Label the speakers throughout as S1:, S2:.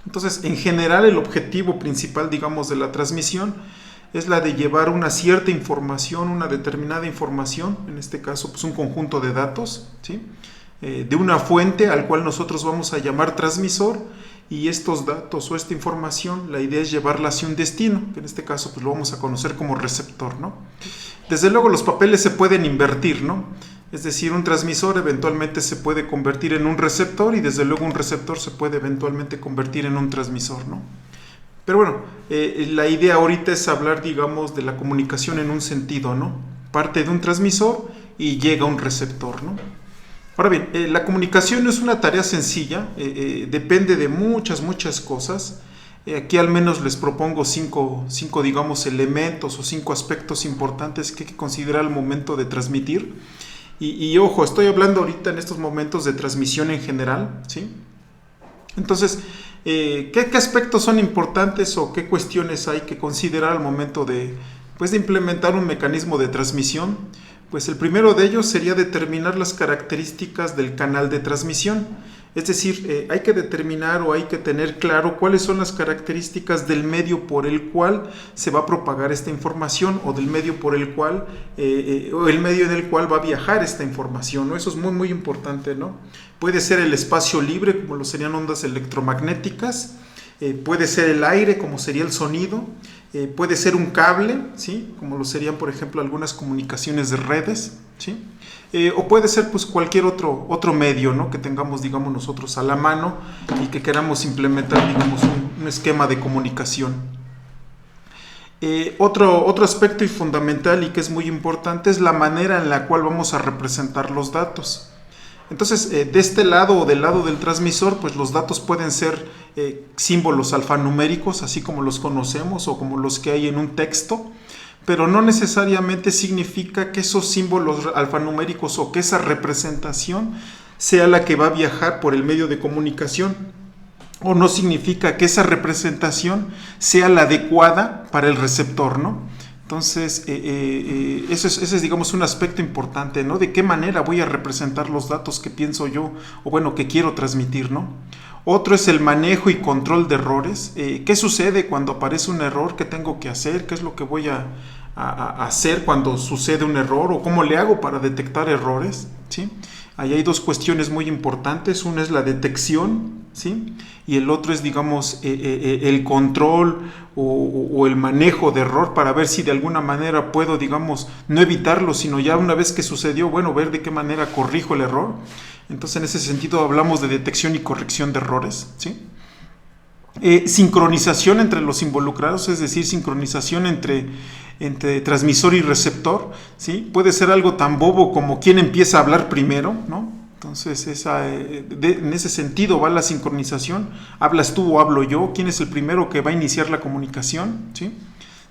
S1: Entonces, en general, el objetivo principal, digamos, de la transmisión es la de llevar una cierta información, una determinada información, en este caso, pues un conjunto de datos, ¿sí? De una fuente al cual nosotros vamos a llamar transmisor, y estos datos o esta información, la idea es llevarla hacia un destino, que en este caso pues lo vamos a conocer como receptor, ¿no? Desde luego los papeles se pueden invertir, ¿no? Es decir, un transmisor eventualmente se puede convertir en un receptor, y desde luego un receptor se puede eventualmente convertir en un transmisor, ¿no? Pero bueno, la idea ahorita es hablar, digamos, de la comunicación en un sentido, ¿no? Parte de un transmisor y llega a un receptor, ¿no? Ahora bien, la comunicación no es una tarea sencilla, depende de muchas cosas. Aquí al menos les propongo cinco, digamos, elementos o 5 aspectos importantes que hay que considerar al momento de transmitir. Y ojo, estoy hablando ahorita en estos momentos de transmisión en general, ¿sí? Entonces, ¿qué aspectos son importantes o qué cuestiones hay que considerar al momento de implementar un mecanismo de transmisión? Pues el primero de ellos sería determinar las características del canal de transmisión. Es decir, hay que determinar o hay que tener claro cuáles son las características del medio por el cual se va a propagar esta información, o del medio por el cual, o el medio en el cual va a viajar esta información, ¿no? Eso es muy importante, ¿no? Puede ser el espacio libre, como lo serían ondas electromagnéticas, puede ser el aire, como sería el sonido, puede ser un cable, ¿sí? Como lo serían, por ejemplo, algunas comunicaciones de redes, ¿sí? O puede ser pues cualquier otro medio, ¿no? Que tengamos, digamos, nosotros a la mano y que queramos implementar, digamos, un esquema de comunicación. Otro aspecto y fundamental y que es muy importante es la manera en la cual vamos a representar los datos. Entonces, de este lado o del lado del transmisor, pues los datos pueden ser símbolos alfanuméricos, así como los conocemos o como los que hay en un texto, pero no necesariamente significa que esos símbolos alfanuméricos o que esa representación sea la que va a viajar por el medio de comunicación, o no significa que esa representación sea la adecuada para el receptor, ¿no? Entonces, ese es, digamos, un aspecto importante, ¿no? De qué manera voy a representar los datos que pienso yo, o bueno, que quiero transmitir, ¿no? Otro es el manejo y control de errores. ¿Qué sucede cuando aparece un error? ¿Qué tengo que hacer? ¿Qué es lo que voy a hacer cuando sucede un error? ¿O cómo le hago para detectar errores? ¿Sí? Ahí hay 2 cuestiones muy importantes. Una es la detección, ¿sí? Y el otro es, digamos, el control o el manejo de error, para ver si de alguna manera puedo, digamos, no evitarlo, sino ya una vez que sucedió, bueno, ver de qué manera corrijo el error. Entonces, en ese sentido hablamos de detección y corrección de errores, ¿sí? Sincronización entre los involucrados, es decir, sincronización entre transmisor y receptor, ¿sí? Puede ser algo tan bobo como quién empieza a hablar primero, ¿no? Entonces, en ese sentido va la sincronización. ¿Hablas tú o hablo yo? ¿Quién es el primero que va a iniciar la comunicación? ¿Sí?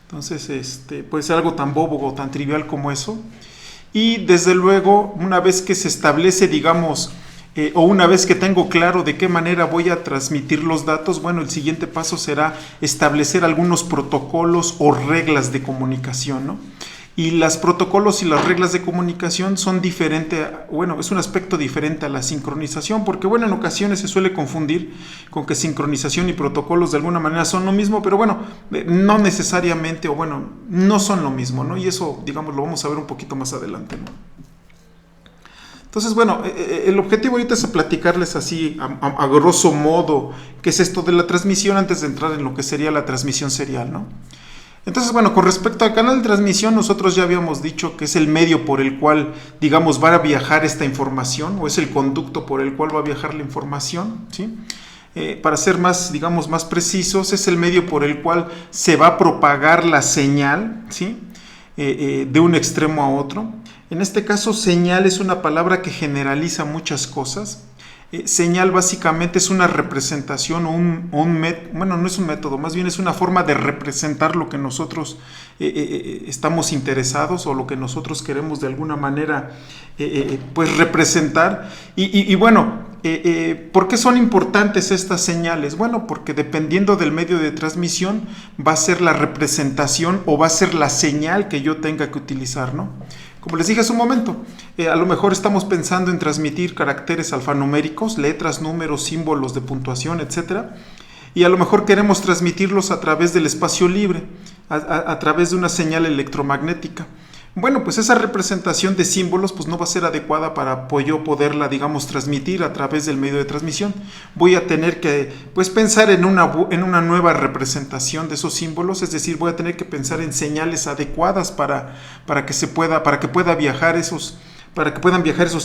S1: Entonces, puede ser algo tan bobo o tan trivial como eso. Y desde luego, una vez que se establece, digamos, o una vez que tengo claro de qué manera voy a transmitir los datos, bueno, el siguiente paso será establecer algunos protocolos o reglas de comunicación, ¿no? Y los protocolos y las reglas de comunicación son diferentes, bueno, es un aspecto diferente a la sincronización, porque bueno, en ocasiones se suele confundir con que sincronización y protocolos de alguna manera son lo mismo, pero bueno, no necesariamente, o bueno, no son lo mismo, ¿no? Y eso, digamos, lo vamos a ver un poquito más adelante, ¿no? Entonces, bueno, el objetivo ahorita es platicarles así, a grosso modo, qué es esto de la transmisión antes de entrar en lo que sería la transmisión serial, ¿no? Entonces, bueno, con respecto al canal de transmisión, nosotros ya habíamos dicho que es el medio por el cual, digamos, va a viajar esta información, o es el conducto por el cual va a viajar la información, ¿sí? Para ser más, digamos, más precisos, es el medio por el cual se va a propagar la señal, ¿sí? De un extremo a otro. En este caso, señal es una palabra que generaliza muchas cosas. Señal básicamente es una representación o bueno, no es un método, más bien es una forma de representar lo que nosotros estamos interesados o lo que nosotros queremos de alguna manera pues representar. Y bueno, ¿por qué son importantes estas señales? Bueno, porque dependiendo del medio de transmisión va a ser la representación o va a ser la señal que yo tenga que utilizar, ¿no? Como les dije hace un momento, a lo mejor estamos pensando en transmitir caracteres alfanuméricos, letras, números, símbolos de puntuación, etc. y a lo mejor queremos transmitirlos a través del espacio libre, a través de una señal electromagnética. Bueno, pues esa representación de símbolos pues no va a ser adecuada para yo poderla, digamos, transmitir a través del medio de transmisión. Voy a tener que pues pensar en una nueva representación de esos símbolos, es decir, voy a tener que pensar en señales adecuadas para que puedan viajar esos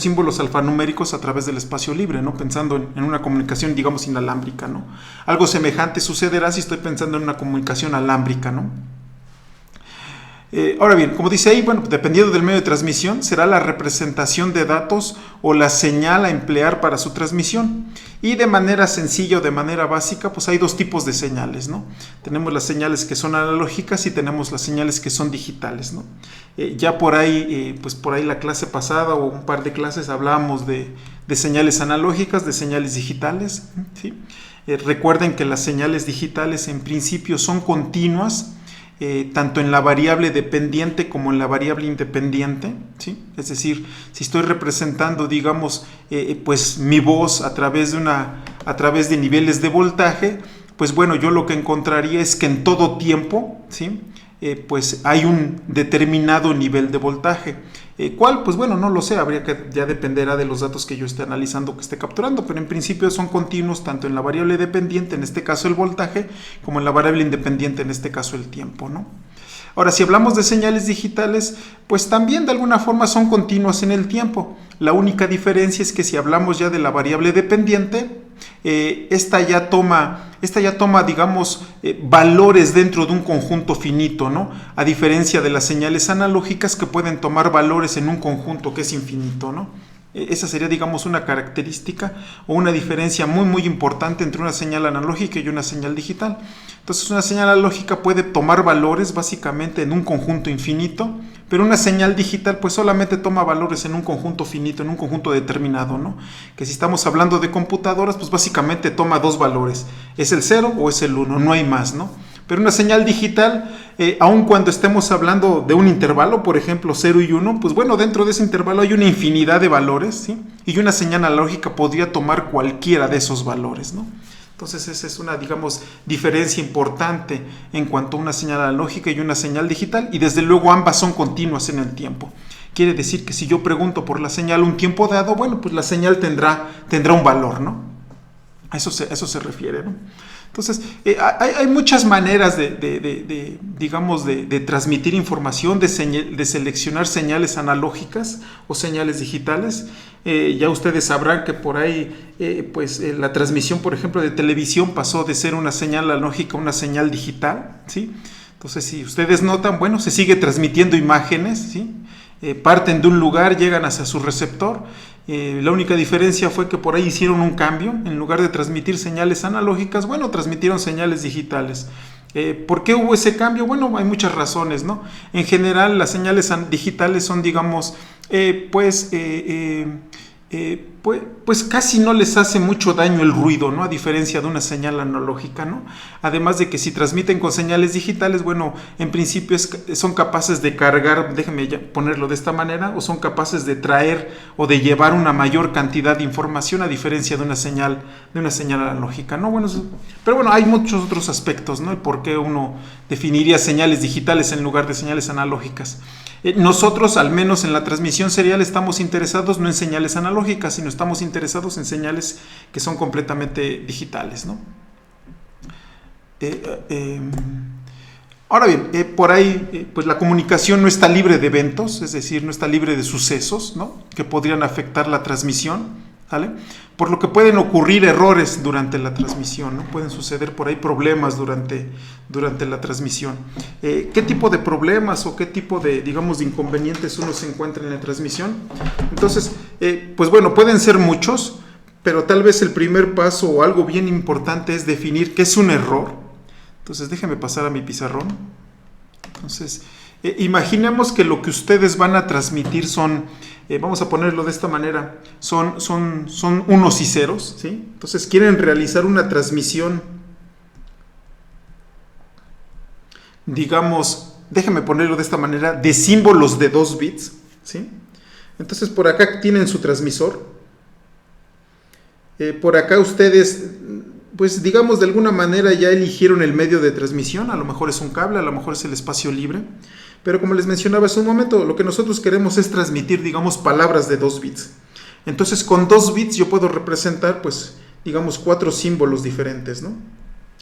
S1: símbolos alfanuméricos a través del espacio libre, ¿no? Pensando en una comunicación, digamos, inalámbrica, ¿no? Algo semejante sucederá si estoy pensando en una comunicación alámbrica, ¿no? Ahora bien, como dice ahí, bueno, dependiendo del medio de transmisión, será la representación de datos o la señal a emplear para su transmisión. Y de manera sencilla o de manera básica, pues hay dos tipos de señales, ¿no? Tenemos las señales que son analógicas y tenemos las señales que son digitales, ¿no? Ya por ahí la clase pasada o un par de clases hablábamos de señales analógicas, de señales digitales, ¿sí? Recuerden que las señales digitales en principio son continuas, tanto en la variable dependiente como en la variable independiente, ¿sí? Es decir, si estoy representando, digamos, pues mi voz a través de niveles de voltaje, pues bueno, yo lo que encontraría es que en todo tiempo, ¿sí? Pues hay un determinado nivel de voltaje. ¿Cuál? Pues bueno, no lo sé, ya dependerá de los datos que yo esté analizando, que esté capturando, pero en principio son continuos tanto en la variable dependiente, en este caso el voltaje, como en la variable independiente, en este caso el tiempo, ¿no? Ahora, si hablamos de señales digitales, pues también de alguna forma son continuas en el tiempo. La única diferencia es que si hablamos ya de la variable dependiente, esta ya toma, digamos, valores dentro de un conjunto finito, ¿no? A diferencia de las señales analógicas que pueden tomar valores en un conjunto que es infinito, ¿no? Esa sería, digamos, una característica o una diferencia muy, muy importante entre una señal analógica y una señal digital. Entonces, una señal analógica puede tomar valores básicamente en un conjunto infinito, pero una señal digital pues solamente toma valores en un conjunto finito, en un conjunto determinado, ¿no? Que si estamos hablando de computadoras, pues básicamente toma dos valores, es el 0 o es el 1, no hay más, ¿no? Pero una señal digital, aun cuando estemos hablando de un intervalo, por ejemplo 0 y 1, pues bueno, dentro de ese intervalo hay una infinidad de valores, ¿sí? Y una señal analógica podría tomar cualquiera de esos valores, ¿no? Entonces esa es una, digamos, diferencia importante en cuanto a una señal analógica y una señal digital, y desde luego ambas son continuas en el tiempo. Quiere decir que si yo pregunto por la señal un tiempo dado, bueno, pues la señal tendrá un valor, ¿no? A eso se refiere, ¿no? Entonces, hay muchas maneras digamos, de transmitir información, de seleccionar señales analógicas o señales digitales. Ya ustedes sabrán que por ahí, la transmisión, por ejemplo, de televisión pasó de ser una señal analógica a una señal digital, ¿sí? Entonces, si ustedes notan, bueno, se sigue transmitiendo imágenes, ¿sí? Parten de un lugar, llegan hacia su receptor. La única diferencia fue que por ahí hicieron un cambio, en lugar de transmitir señales analógicas, bueno, transmitieron señales digitales. ¿Por qué hubo ese cambio? Bueno, hay muchas razones, ¿no? En general, las señales digitales son, digamos, pues casi no les hace mucho daño el ruido, ¿no? A diferencia de una señal analógica, ¿no? Además de que si transmiten con señales digitales, bueno, en principio son capaces de cargar, déjenme ponerlo de esta manera, o son capaces de traer o de llevar una mayor cantidad de información a diferencia de una señal analógica, ¿no? Bueno, pero bueno, hay muchos otros aspectos, ¿no? El por qué uno definiría señales digitales en lugar de señales analógicas. Nosotros, al menos en la transmisión serial, estamos interesados no en señales analógicas, sino estamos interesados en señales que son completamente digitales, ¿no? Ahora bien, por ahí, pues la comunicación no está libre de eventos, es decir, no está libre de sucesos, ¿no? Que podrían afectar la transmisión, ¿vale? Por lo que pueden ocurrir errores durante la transmisión, ¿no? Pueden suceder por ahí problemas durante la transmisión. ¿Qué tipo de problemas o qué tipo de, digamos, de inconvenientes uno se encuentra en la transmisión? Entonces, pues bueno, pueden ser muchos, pero tal vez el primer paso o algo bien importante es definir qué es un error. Entonces, déjenme pasar a mi pizarrón. Entonces, imaginemos que lo que ustedes van a transmitir son, vamos a ponerlo de esta manera, son unos y ceros, ¿sí? Entonces quieren realizar una transmisión, digamos, déjenme ponerlo de esta manera, de símbolos de 2 bits, ¿sí? Entonces por acá tienen su transmisor, por acá ustedes pues digamos de alguna manera ya eligieron el medio de transmisión, a lo mejor es un cable, a lo mejor es el espacio libre, pero como les mencionaba hace un momento, lo que nosotros queremos es transmitir, digamos, palabras de 2 bits. Entonces con 2 bits yo puedo representar, pues, digamos, 4 símbolos diferentes, ¿no?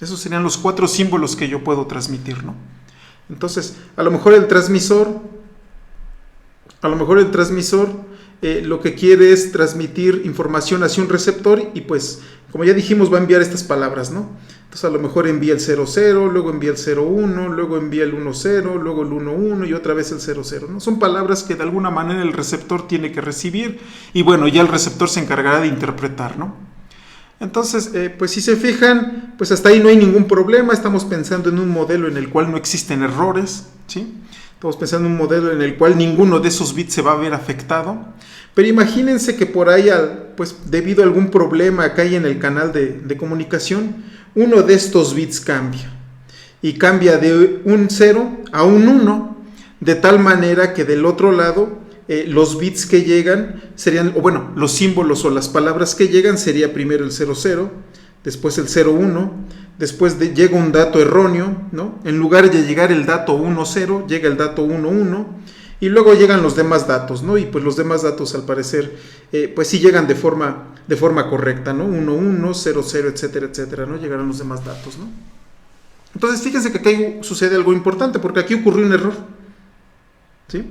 S1: Esos serían los 4 símbolos que yo puedo transmitir, ¿no? Entonces, a lo mejor el transmisor lo que quiere es transmitir información hacia un receptor y pues, como ya dijimos, va a enviar estas palabras, ¿no? Entonces a lo mejor envía el 00, luego envía el 01, luego envía el 10, luego el 11 y otra vez el 00, ¿no? Son palabras que de alguna manera el receptor tiene que recibir y bueno, ya el receptor se encargará de interpretar, ¿no? Entonces, pues si se fijan, pues hasta ahí no hay ningún problema, estamos pensando en un modelo en el cual no existen errores, ¿sí? Estamos pensando en un modelo en el cual ninguno de esos bits se va a ver afectado. Pero imagínense que por ahí, pues debido a algún problema que hay en el canal de comunicación, uno de estos bits cambia. Y cambia de un 0 a un 1, de tal manera que del otro lado los bits que llegan serían, o bueno, los símbolos o las palabras que llegan sería primero el 00, después el 01, después llega un dato erróneo, ¿no? En lugar de llegar el dato 10, llega el dato 11, y luego llegan los demás datos, ¿no? Y pues los demás datos al parecer, pues sí llegan de forma correcta, ¿no? 11, 00, etcétera, etcétera, ¿no? Llegarán los demás datos, ¿no? Entonces fíjense que aquí sucede algo importante, porque aquí ocurrió un error, ¿sí?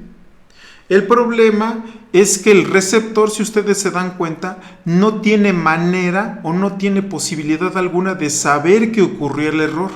S1: El problema es que el receptor, si ustedes se dan cuenta, no tiene manera o no tiene posibilidad alguna de saber que ocurrió el error.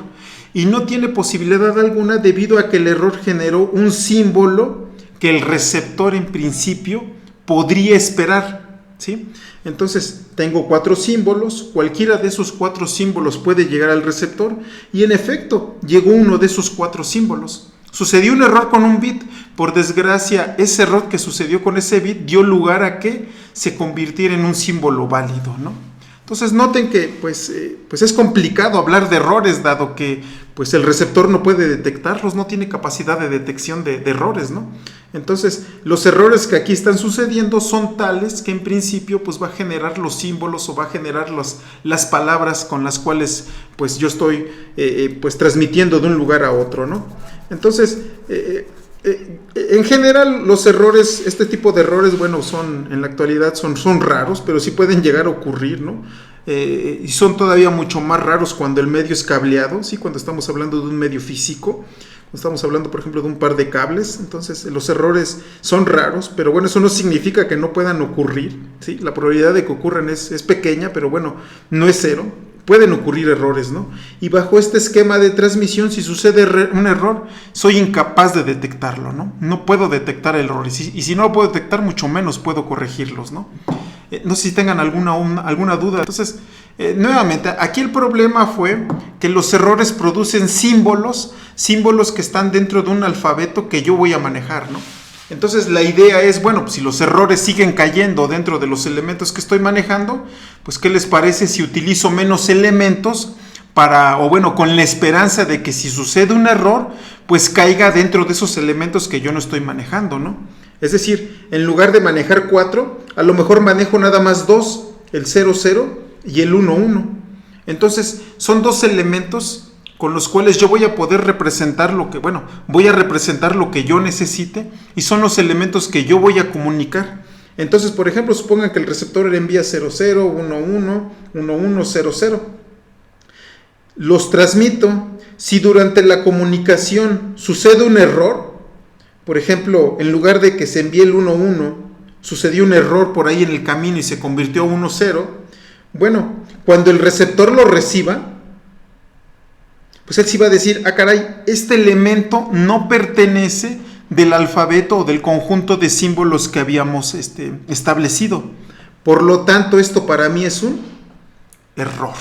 S1: Y no tiene posibilidad alguna debido a que el error generó un símbolo que el receptor en principio podría esperar, ¿sí? Entonces tengo 4 símbolos, cualquiera de esos 4 símbolos puede llegar al receptor y en efecto llegó uno de esos 4 símbolos. Sucedió un error con un bit, por desgracia ese error que sucedió con ese bit dio lugar a que se convirtiera en un símbolo válido, ¿no? Entonces noten que pues es complicado hablar de errores dado que pues el receptor no puede detectarlos, no tiene capacidad de detección de errores, ¿no? Entonces los errores que aquí están sucediendo son tales que en principio pues va a generar los símbolos o va a generar las palabras con las cuales pues yo estoy pues transmitiendo de un lugar a otro, ¿no? Entonces en general los errores, este tipo de errores, bueno, en la actualidad son raros, pero sí pueden llegar a ocurrir, ¿no? Y son todavía mucho más raros cuando el medio es cableado, ¿sí? Cuando estamos hablando de un medio físico, cuando estamos hablando, por ejemplo, de un par de cables, entonces los errores son raros, pero bueno, eso no significa que no puedan ocurrir, ¿sí? La probabilidad de que ocurran es pequeña, pero bueno, no es cero. Pueden ocurrir errores, ¿no? Y bajo este esquema de transmisión, si sucede un error, soy incapaz de detectarlo, ¿no? No puedo detectar errores. Y si no lo puedo detectar, mucho menos puedo corregirlos, ¿no? No sé si tengan alguna duda. Entonces, nuevamente, aquí el problema fue que los errores producen símbolos que están dentro de un alfabeto que yo voy a manejar, ¿no? Entonces la idea es, bueno, pues si los errores siguen cayendo dentro de los elementos que estoy manejando, pues ¿qué les parece si utilizo menos elementos con la esperanza de que si sucede un error, pues caiga dentro de esos elementos que yo no estoy manejando, ¿no? Es decir, en lugar de manejar 4, a lo mejor manejo nada más 2, el 00 y el 11. Entonces son 2 elementos con los cuales yo voy a poder representar voy a representar lo que yo necesite y son los elementos que yo voy a comunicar. Entonces, por ejemplo, supongan que el receptor le envía 00, 11, 11, 00. Los transmito. Si durante la comunicación sucede un error, por ejemplo, en lugar de que se envíe el 11, sucedió un error por ahí en el camino y se convirtió a 10, bueno, cuando el receptor lo reciba, pues él sí va a decir, caray, este elemento no pertenece del alfabeto o del conjunto de símbolos que habíamos establecido. Por lo tanto, esto para mí es un error.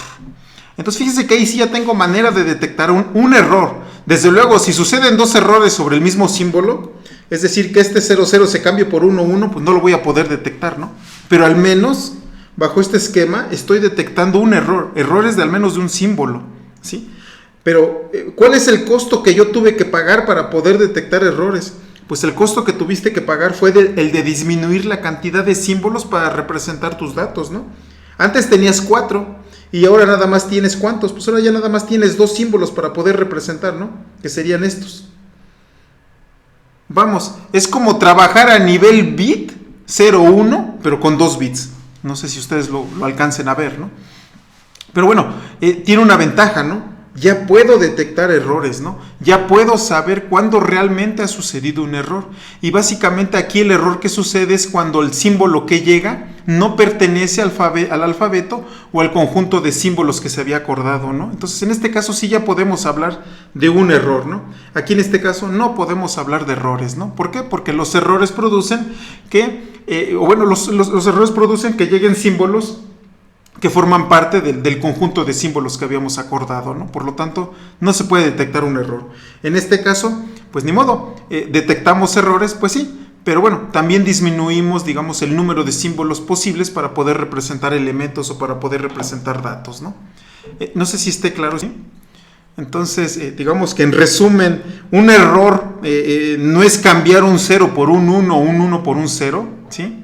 S1: Entonces, fíjense que ahí sí ya tengo manera de detectar un error. Desde luego, si suceden 2 errores sobre el mismo símbolo, es decir, que este 00 se cambie por 11, pues no lo voy a poder detectar, ¿no? Pero al menos, bajo este esquema, estoy detectando un error. Errores de al menos de un símbolo, ¿sí? Pero, ¿cuál es el costo que yo tuve que pagar para poder detectar errores? Pues el costo que tuviste que pagar fue el de disminuir la cantidad de símbolos para representar tus datos, ¿no? Antes tenías 4 Y ahora nada más tienes ¿cuántos? Pues ahora ya nada más tienes 2 símbolos para poder representar, ¿no? Que serían estos. Vamos, es como trabajar a nivel bit 0, 1, pero con 2 bits. No sé si ustedes lo alcancen a ver, ¿no? Pero bueno, tiene una ventaja, ¿no? Ya puedo detectar errores, ¿no? Ya puedo saber cuándo realmente ha sucedido un error. Y básicamente aquí el error que sucede es cuando el símbolo que llega no pertenece al alfabeto o al conjunto de símbolos que se había acordado, ¿no? Entonces, en este caso sí ya podemos hablar de un error, ¿no? Aquí en este caso no podemos hablar de errores, ¿no? ¿Por qué? Porque los errores producen los errores producen que lleguen símbolos que forman parte del conjunto de símbolos que habíamos acordado, ¿no? Por lo tanto, no se puede detectar un error. En este caso, pues ni modo, detectamos errores, pues sí, pero bueno, también disminuimos, digamos, el número de símbolos posibles para poder representar elementos o para poder representar datos, ¿no? No sé si esté claro, ¿sí? Entonces, digamos que en resumen, un error no es cambiar un 0 por un 1 o un 1 por un 0, ¿sí?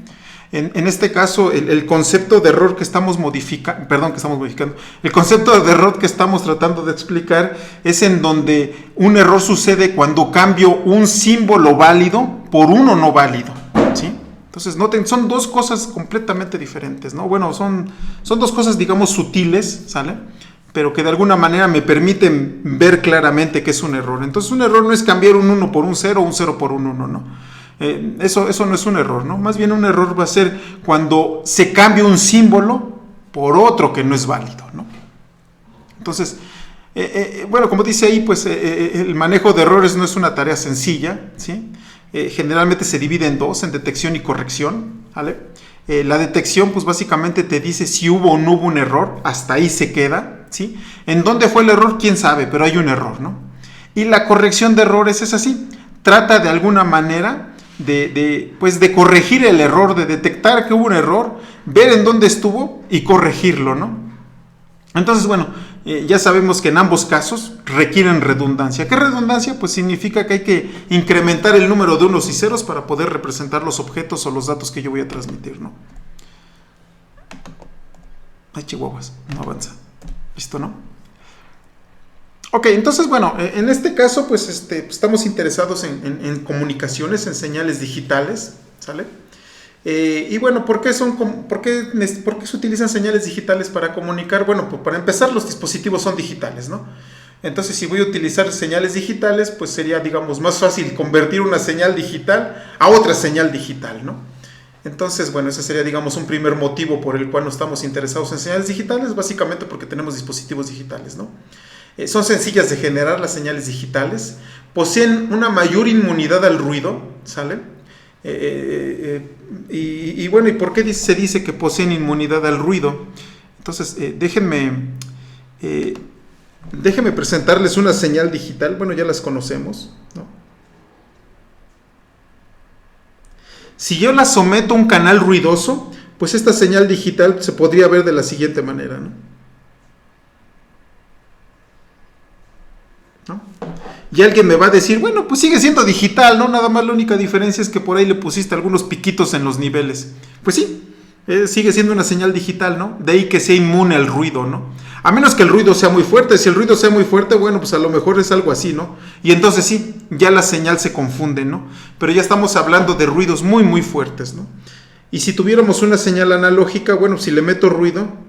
S1: En este caso, el concepto de error que estamos modificando, el concepto de error que estamos tratando de explicar es en donde un error sucede cuando cambio un símbolo válido por uno no válido, ¿sí? Entonces, noten, son dos cosas completamente diferentes, ¿no? Bueno, son dos cosas, digamos, sutiles, ¿sale? Pero que de alguna manera me permiten ver claramente que es un error. Entonces, un error no es cambiar un 1 por un 0 o un 0 por un 1, no. Eso no es un error, ¿no? Más bien un error va a ser cuando se cambia un símbolo por otro que no es válido, ¿no? Entonces, bueno, como dice ahí, pues el manejo de errores no es una tarea sencilla, ¿sí? Generalmente se divide en dos, en detección y corrección, ¿vale? La detección, pues básicamente te dice si hubo o no hubo un error, hasta ahí se queda, ¿sí? ¿En dónde fue el error? Quién sabe, pero hay un error, ¿no? Y la corrección de errores es así, trata de alguna manera de corregir el error, de detectar que hubo un error, ver en dónde estuvo y corregirlo, ¿no? Entonces, bueno, ya sabemos que en ambos casos requieren redundancia. ¿Qué redundancia? Pues significa que hay que incrementar el número de unos y ceros para poder representar los objetos o los datos que yo voy a transmitir, ¿no? Ay, chihuahuas, no avanza. ¿Listo, no? Ok, entonces, bueno, en este caso, pues estamos interesados en comunicaciones, en señales digitales, ¿sale? Y bueno, ¿por qué se utilizan señales digitales para comunicar? Bueno, pues para empezar, los dispositivos son digitales, ¿no? Entonces, si voy a utilizar señales digitales, pues sería, digamos, más fácil convertir una señal digital a otra señal digital, ¿no? Entonces, bueno, ese sería, digamos, un primer motivo por el cual no estamos interesados en señales digitales, básicamente porque tenemos dispositivos digitales, ¿no? Son sencillas de generar las señales digitales, poseen una mayor inmunidad al ruido, ¿sale? Y bueno, ¿y por qué se dice que poseen inmunidad al ruido? Entonces, déjenme presentarles una señal digital, bueno, ya las conocemos, ¿no? Si yo la someto a un canal ruidoso, pues esta señal digital se podría ver de la siguiente manera, ¿no? Y alguien me va a decir, bueno, pues sigue siendo digital, ¿no? Nada más la única diferencia es que por ahí le pusiste algunos piquitos en los niveles. Pues sí, sigue siendo una señal digital, ¿no? De ahí que sea inmune al ruido, ¿no? A menos que el ruido sea muy fuerte. Si el ruido sea muy fuerte, bueno, pues a lo mejor es algo así, ¿no? Y entonces sí, ya la señal se confunde, ¿no? Pero ya estamos hablando de ruidos muy, muy fuertes, ¿no? Y si tuviéramos una señal analógica, bueno, si le meto ruido,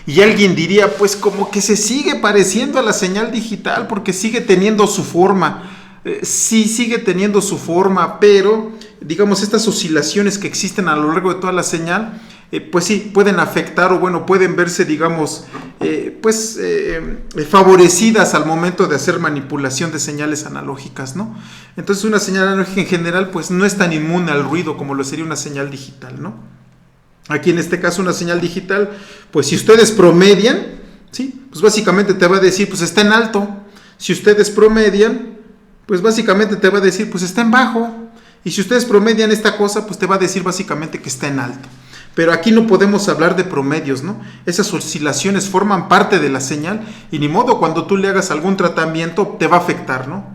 S1: y alguien diría, pues como que se sigue pareciendo a la señal digital porque sigue teniendo su forma. Sí, sigue teniendo su forma, pero digamos estas oscilaciones que existen a lo largo de toda la señal, pues sí, pueden afectar o bueno, pueden verse, digamos, favorecidas al momento de hacer manipulación de señales analógicas, ¿no? Entonces una señal analógica en general pues no es tan inmune al ruido como lo sería una señal digital, ¿no? Aquí en este caso una señal digital, pues si ustedes promedian, ¿sí? Pues básicamente te va a decir, pues está en alto. Si ustedes promedian, pues básicamente te va a decir, pues está en bajo. Y si ustedes promedian esta cosa, pues te va a decir básicamente que está en alto. Pero aquí no podemos hablar de promedios, ¿no? Esas oscilaciones forman parte de la señal y ni modo, cuando tú le hagas algún tratamiento te va a afectar, ¿no?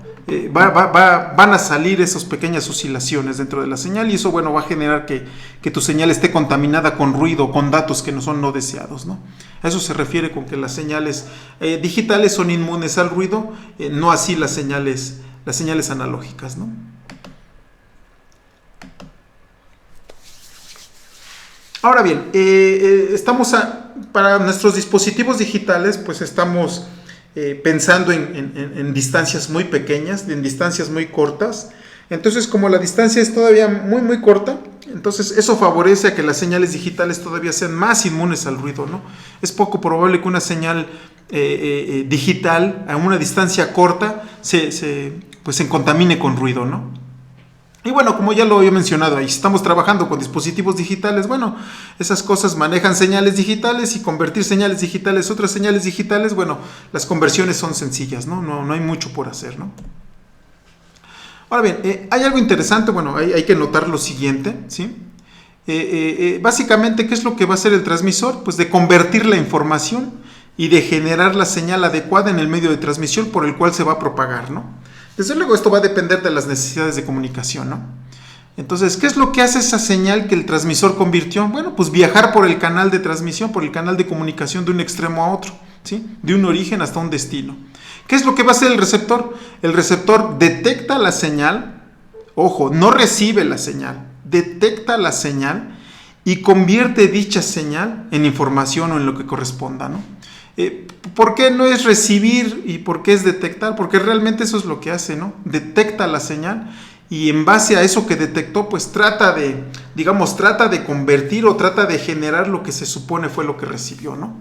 S1: van a salir esas pequeñas oscilaciones dentro de la señal, y eso, bueno, va a generar que tu señal esté contaminada con ruido, con datos que no son no deseados, ¿no? A eso se refiere con que las señales digitales son inmunes al ruido, no así las señales analógicas, ¿no? Ahora bien, para nuestros dispositivos digitales, pues estamos pensando en distancias muy pequeñas, en distancias muy cortas. Entonces, como la distancia es todavía muy, muy corta, entonces eso favorece a que las señales digitales todavía sean más inmunes al ruido, ¿no? Es poco probable que una señal digital a una distancia corta se contamine con ruido, ¿no? Y bueno, como ya lo había mencionado, ahí estamos trabajando con dispositivos digitales, bueno, esas cosas manejan señales digitales, y convertir señales digitales a otras señales digitales, bueno, las conversiones son sencillas, ¿no? No hay mucho por hacer, ¿no? Ahora bien, hay algo interesante, bueno, hay que notar lo siguiente, ¿sí? Básicamente, ¿qué es lo que va a hacer el transmisor? Pues de convertir la información y de generar la señal adecuada en el medio de transmisión por el cual se va a propagar, ¿no? Desde luego esto va a depender de las necesidades de comunicación, ¿no? Entonces, ¿qué es lo que hace esa señal que el transmisor convirtió? Bueno, pues viajar por el canal de transmisión, por el canal de comunicación de un extremo a otro, ¿sí? De un origen hasta un destino. ¿Qué es lo que va a hacer el receptor? El receptor detecta la señal, ojo, no recibe la señal, detecta la señal y convierte dicha señal en información o en lo que corresponda, ¿no? ¿Por qué no es recibir y por qué es detectar? Porque realmente eso es lo que hace, ¿no? Detecta la señal y en base a eso que detectó, pues trata de convertir o trata de generar lo que se supone fue lo que recibió, ¿no?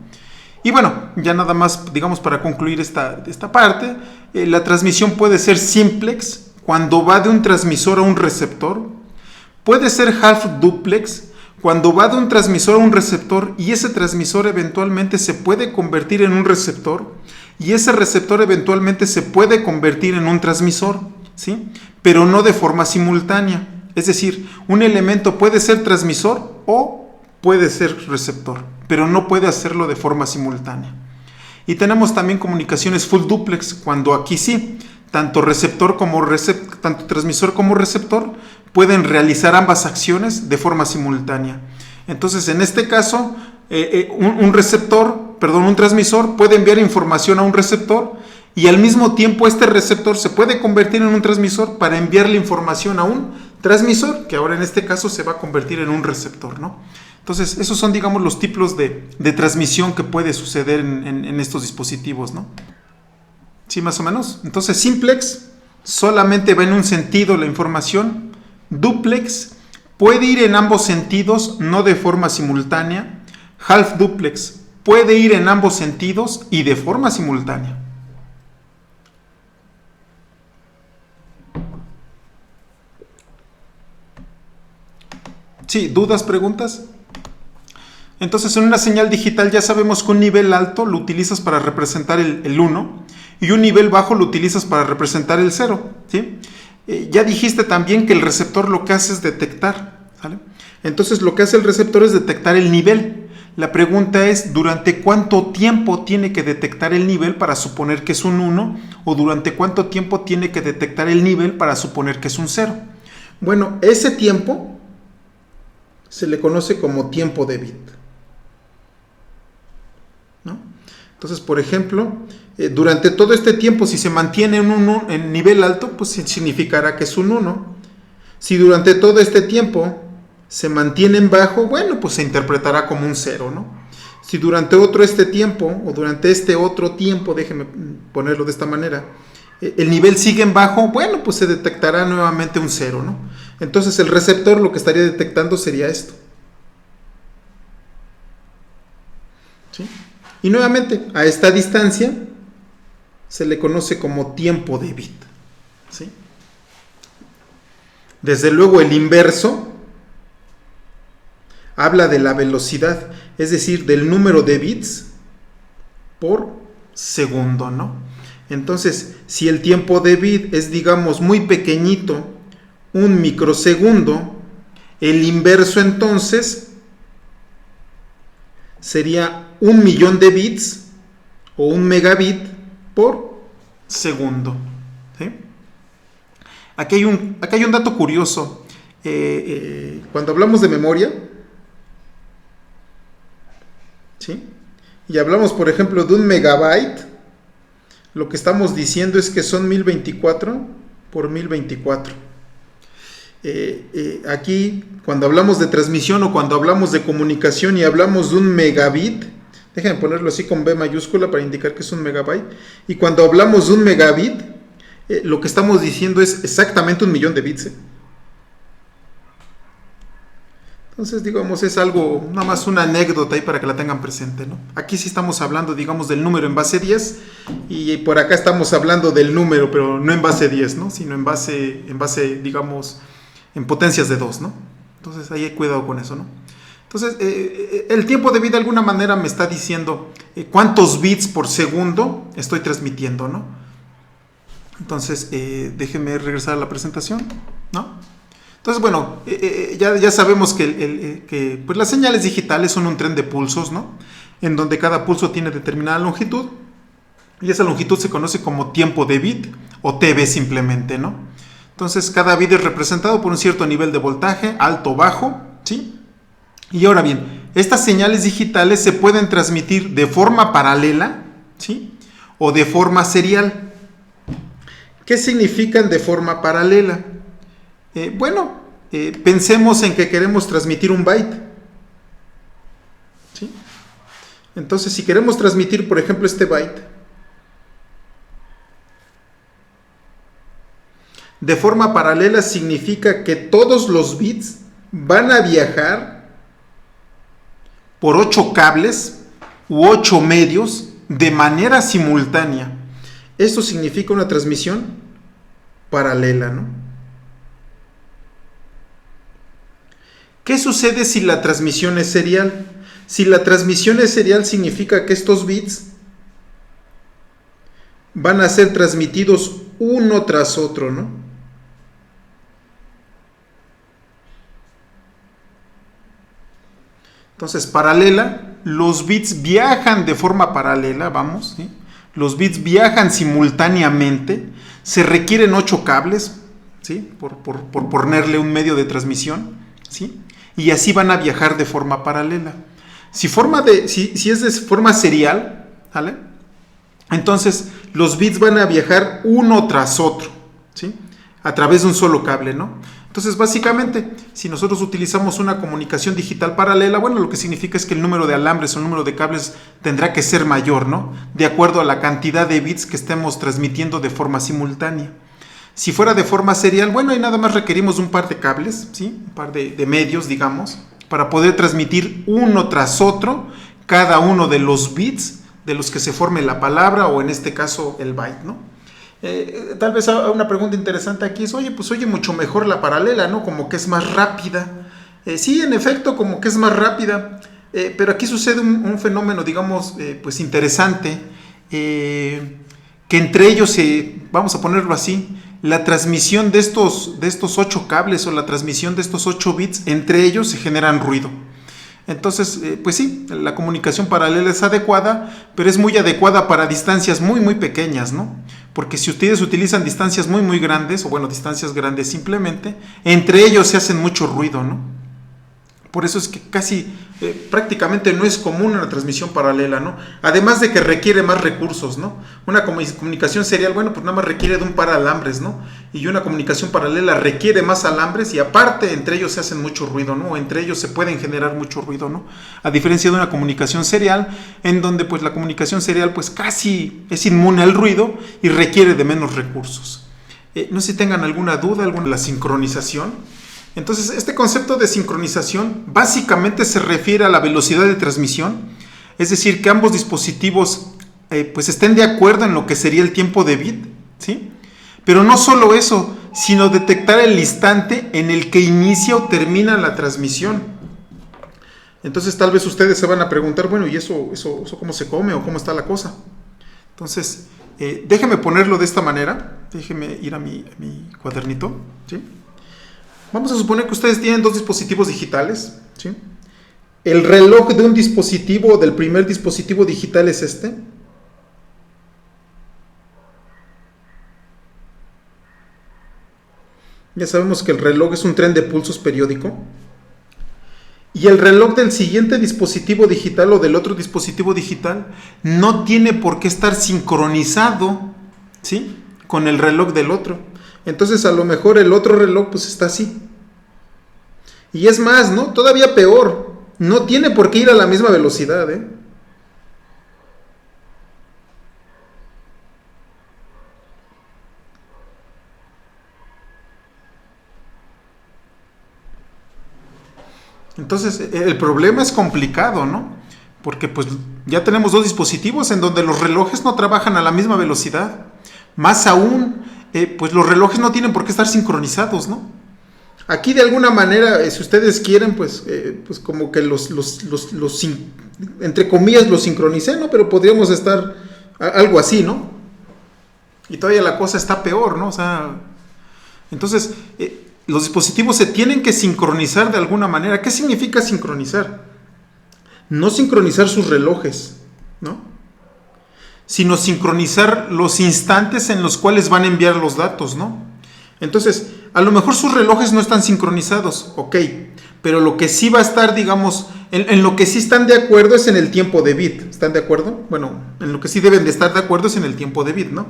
S1: Y bueno, ya nada más, digamos, para concluir esta parte, la transmisión puede ser simplex cuando va de un transmisor a un receptor, puede ser half duplex cuando va de un transmisor a un receptor y ese transmisor eventualmente se puede convertir en un receptor y ese receptor eventualmente se puede convertir en un transmisor, ¿sí? Pero no de forma simultánea. Es decir, un elemento puede ser transmisor o puede ser receptor, pero no puede hacerlo de forma simultánea. Y tenemos también comunicaciones full duplex, cuando aquí sí, tanto transmisor como receptor pueden realizar ambas acciones de forma simultánea. Entonces, en este caso, un transmisor puede enviar información a un receptor y al mismo tiempo este receptor se puede convertir en un transmisor para enviarle información a un transmisor, que ahora en este caso se va a convertir en un receptor, ¿no? Entonces, esos son, digamos, los tipos de transmisión que puede suceder en estos dispositivos, ¿no? ¿Sí, más o menos? Entonces, simplex solamente va en un sentido la información. Duplex puede ir en ambos sentidos, no de forma simultánea. Half duplex puede ir en ambos sentidos y de forma simultánea. Sí, ¿dudas, preguntas? Entonces, en una señal digital ya sabemos que un nivel alto lo utilizas para representar el 1 y un nivel bajo lo utilizas para representar el 0, ¿sí? Ya dijiste también que el receptor lo que hace es detectar, ¿sale? Entonces, lo que hace el receptor es detectar el nivel. La pregunta es, ¿durante cuánto tiempo tiene que detectar el nivel para suponer que es un 1? ¿O durante cuánto tiempo tiene que detectar el nivel para suponer que es un 0? Bueno, ese tiempo se le conoce como tiempo de bit, ¿no? Entonces, por ejemplo, durante todo este tiempo, si se mantiene en nivel alto, pues significará que es un 1. Si durante todo este tiempo se mantiene en bajo, bueno, pues se interpretará como un 0, ¿no? Si durante este tiempo, o durante este otro tiempo, déjeme ponerlo de esta manera, el nivel sigue en bajo, bueno, pues se detectará nuevamente un 0, ¿no? Entonces el receptor lo que estaría detectando sería esto, ¿sí? Y nuevamente, a esta distancia se le conoce como tiempo de bit, ¿sí? Desde luego el inverso habla de la velocidad, es decir, del número de bits por segundo, ¿no? Entonces, si el tiempo de bit es, digamos, muy pequeñito, un microsegundo, el inverso entonces sería 1.000.000 de bits o 1 megabit por segundo, ¿sí? Aquí hay un dato curioso. Cuando hablamos de memoria, ¿sí? Y hablamos, por ejemplo, de un megabyte, lo que estamos diciendo es que son 1024 por 1024. Aquí, cuando hablamos de transmisión o cuando hablamos de comunicación y hablamos de un megabit, déjenme ponerlo así con B mayúscula para indicar que es un megabyte, y cuando hablamos de un megabit, lo que estamos diciendo es exactamente 1.000.000 de bits. Entonces, digamos, es algo, nada más una anécdota ahí para que la tengan presente, ¿no? Aquí sí estamos hablando, digamos, del número en base 10 y por acá estamos hablando del número, pero no en base 10, ¿no? Sino en base, digamos, en potencias de 2, ¿no? Entonces, ahí hay cuidado con eso, ¿no? Entonces, el tiempo de vida de alguna manera me está diciendo cuántos bits por segundo estoy transmitiendo, ¿no? Entonces, déjenme regresar a la presentación, ¿no? Entonces, bueno, ya sabemos que pues las señales digitales son un tren de pulsos, ¿no? En donde cada pulso tiene determinada longitud y esa longitud se conoce como tiempo de bit o TB simplemente, ¿no? Entonces, cada bit es representado por un cierto nivel de voltaje, alto o bajo, ¿sí? Y ahora bien, estas señales digitales se pueden transmitir de forma paralela, ¿sí? O de forma serial. ¿Qué significan de forma paralela? Pensemos en que queremos transmitir un byte, ¿sí? Entonces, si queremos transmitir, por ejemplo, este byte, de forma paralela significa que todos los bits van a viajar por 8 cables u 8 medios de manera simultánea. Esto significa una transmisión paralela, ¿no? ¿Qué sucede si la transmisión es serial? Si la transmisión es serial significa que estos bits van a ser transmitidos uno tras otro, ¿no? Entonces, paralela, los bits viajan de forma paralela, vamos, ¿sí? Los bits viajan simultáneamente, se requieren 8 cables, ¿sí? Por ponerle un medio de transmisión, ¿sí? Y así van a viajar de forma paralela. Si es de forma serial, ¿vale? Entonces los bits van a viajar uno tras otro, ¿sí? A través de un solo cable, ¿no? Entonces, básicamente, si nosotros utilizamos una comunicación digital paralela, bueno, lo que significa es que el número de alambres o el número de cables tendrá que ser mayor, ¿no? De acuerdo a la cantidad de bits que estemos transmitiendo de forma simultánea. Si fuera de forma serial, bueno, ahí nada más requerimos un par de cables, ¿sí? Un par de medios, digamos, para poder transmitir uno tras otro cada uno de los bits de los que se forme la palabra o en este caso el byte, ¿no? Tal vez una pregunta interesante aquí es, oye, pues oye mucho mejor la paralela, ¿no? Como que es más rápida. Sí, en efecto, como que es más rápida, pero aquí sucede un fenómeno, digamos, pues interesante, que entre ellos, vamos a ponerlo así, la transmisión de estos 8 cables o la transmisión de estos 8 bits, entre ellos se generan ruido. Entonces, pues sí, la comunicación paralela es adecuada, pero es muy adecuada para distancias muy, muy pequeñas, ¿no? Porque si ustedes utilizan distancias muy, muy grandes, o bueno, distancias grandes simplemente, entre ellos se hacen mucho ruido, ¿no? Por eso es que casi, prácticamente no es común una transmisión paralela, ¿no? Además de que requiere más recursos, ¿no? Una comunicación serial, bueno, pues nada más requiere de un par de alambres, ¿no? Y una comunicación paralela requiere más alambres y aparte entre ellos se hacen mucho ruido, ¿no? Entre ellos se pueden generar mucho ruido, ¿no? A diferencia de una comunicación serial, en donde pues la comunicación serial pues casi es inmune al ruido y requiere de menos recursos. No sé si tengan alguna duda, alguna de la sincronización. Entonces, este concepto de sincronización básicamente se refiere a la velocidad de transmisión, es decir, que ambos dispositivos pues estén de acuerdo en lo que sería el tiempo de bit, ¿sí? Pero no solo eso, sino detectar el instante en el que inicia o termina la transmisión. Entonces, tal vez ustedes se van a preguntar, bueno, ¿y eso cómo se come o cómo está la cosa? Entonces, déjenme ponerlo de esta manera, déjenme ir a mi cuadernito, ¿sí? Vamos a suponer que ustedes tienen 2 dispositivos digitales, ¿sí? El reloj de un dispositivo, del primer dispositivo digital es este. Ya sabemos que el reloj es un tren de pulsos periódico. Y el reloj del siguiente dispositivo digital o del otro dispositivo digital no tiene por qué estar sincronizado, ¿sí?, con el reloj del otro. Entonces a lo mejor el otro reloj pues está así. Y es más, ¿no? Todavía peor, no tiene por qué ir a la misma velocidad, ¿eh? Entonces, el problema es complicado, ¿no? Porque pues ya tenemos dos dispositivos en donde los relojes no trabajan a la misma velocidad. Más aún, pues los relojes no tienen por qué estar sincronizados, ¿no? Aquí de alguna manera, si ustedes quieren, pues como que entre comillas, los sincronicé, ¿no? Pero podríamos estar algo así, ¿no? Y todavía la cosa está peor, ¿no? O sea, entonces, los dispositivos se tienen que sincronizar de alguna manera. ¿Qué significa sincronizar? No sincronizar sus relojes, ¿no? Sino sincronizar los instantes en los cuales van a enviar los datos, ¿no? Entonces, a lo mejor sus relojes no están sincronizados, ok, pero lo que sí va a estar, digamos, en lo que sí están de acuerdo es en el tiempo de bit, ¿están de acuerdo? Bueno, en lo que sí deben de estar de acuerdo es en el tiempo de bit, ¿no?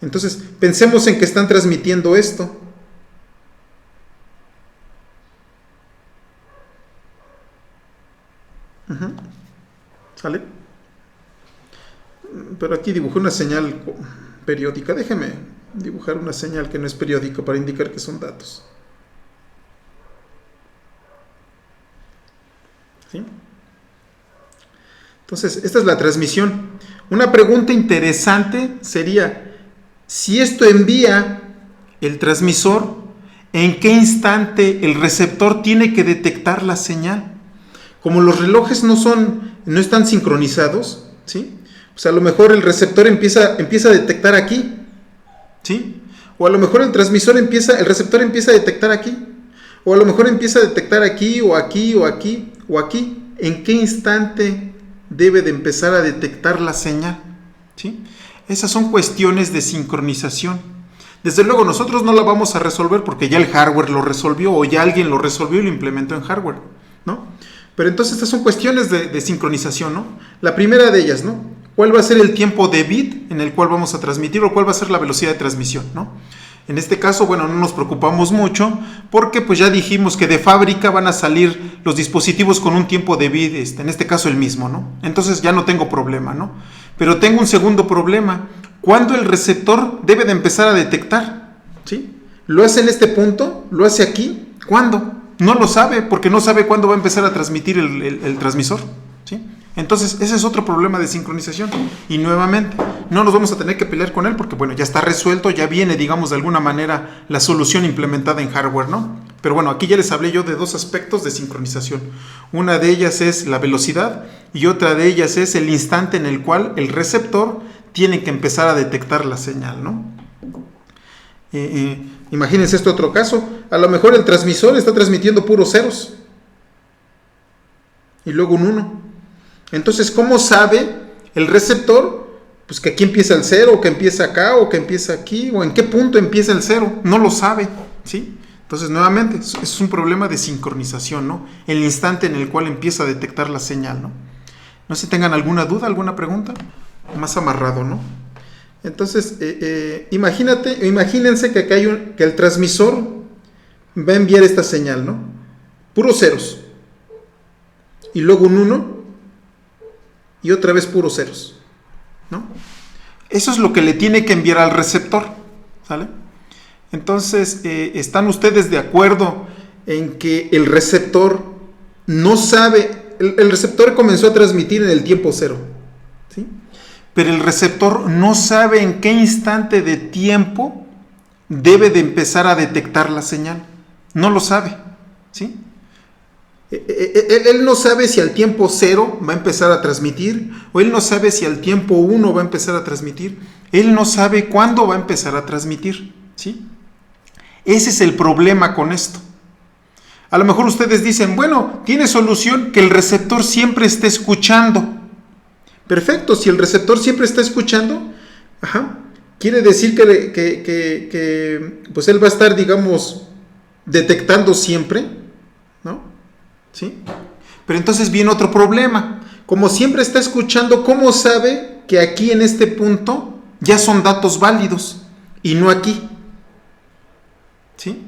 S1: Entonces, pensemos en que están transmitiendo esto. ¿Sale? Pero aquí dibujé una señal periódica. Déjeme dibujar una señal que no es periódica para indicar que son datos. ¿Sí? Entonces, esta es la transmisión. Una pregunta interesante sería, si esto envía el transmisor, ¿en qué instante el receptor tiene que detectar la señal? Como los relojes no están sincronizados, ¿sí? Pues a lo mejor el receptor empieza a detectar aquí, ¿sí? O a lo mejor el receptor empieza a detectar aquí, o a lo mejor empieza a detectar aquí, o aquí, o aquí, o aquí. ¿En qué instante debe de empezar a detectar la señal? ¿Sí? Esas son cuestiones de sincronización. Desde luego nosotros no la vamos a resolver porque ya el hardware lo resolvió, o ya alguien lo resolvió y lo implementó en hardware, ¿no? Pero entonces estas son cuestiones de sincronización, ¿no? La primera de ellas, ¿no? ¿Cuál va a ser el tiempo de bit en el cual vamos a transmitir o cuál va a ser la velocidad de transmisión, ¿no? En este caso, bueno, no nos preocupamos mucho porque pues ya dijimos que de fábrica van a salir los dispositivos con un tiempo de bit, en este caso el mismo, ¿no? Entonces ya no tengo problema, ¿no? Pero tengo un segundo problema. ¿Cuándo el receptor debe de empezar a detectar? ¿Sí? ¿Lo hace en este punto? ¿Lo hace aquí? ¿Cuándo? No lo sabe, porque no sabe cuándo va a empezar a transmitir el transmisor, ¿sí? Entonces, ese es otro problema de sincronización. Y nuevamente, no nos vamos a tener que pelear con él porque, bueno, ya está resuelto, ya viene, digamos, de alguna manera la solución implementada en hardware, ¿no? Pero bueno, aquí ya les hablé yo de dos aspectos de sincronización. Una de ellas es la velocidad y otra de ellas es el instante en el cual el receptor tiene que empezar a detectar la señal, ¿no? Imagínense este otro caso. A lo mejor el transmisor está transmitiendo puros ceros y luego un 1. Entonces, ¿cómo sabe el receptor? Pues que aquí empieza el 0, o que empieza acá, o que empieza aquí, o en qué punto empieza el 0. No lo sabe, ¿sí? Entonces, nuevamente, es un problema de sincronización, ¿no? El instante en el cual empieza a detectar la señal, ¿no? No sé si tengan alguna duda, alguna pregunta. Más amarrado, ¿no? Entonces, imagínense que acá que el transmisor va a enviar esta señal, ¿no? Puros ceros. Y luego un 1. Y otra vez puros ceros, ¿no? Eso es lo que le tiene que enviar al receptor, ¿sale? Entonces, ¿están ustedes de acuerdo en que el receptor no sabe? El receptor comenzó a transmitir en el tiempo 0, ¿sí? Pero el receptor no sabe en qué instante de tiempo debe de empezar a detectar la señal. No lo sabe, ¿sí? Él no sabe si al tiempo 0 va a empezar a transmitir, o él no sabe si al tiempo 1 va a empezar a transmitir. Él no sabe cuándo va a empezar a transmitir, ¿sí? Ese es el problema con esto. A lo mejor ustedes dicen, bueno, tiene solución que el receptor siempre esté escuchando. Perfecto, si el receptor siempre está escuchando, quiere decir que pues él va a estar, digamos, detectando siempre, ¿no? ¿Sí? Pero entonces viene otro problema. Como siempre está escuchando, ¿cómo sabe que aquí en este punto ya son datos válidos y no aquí? ¿Sí?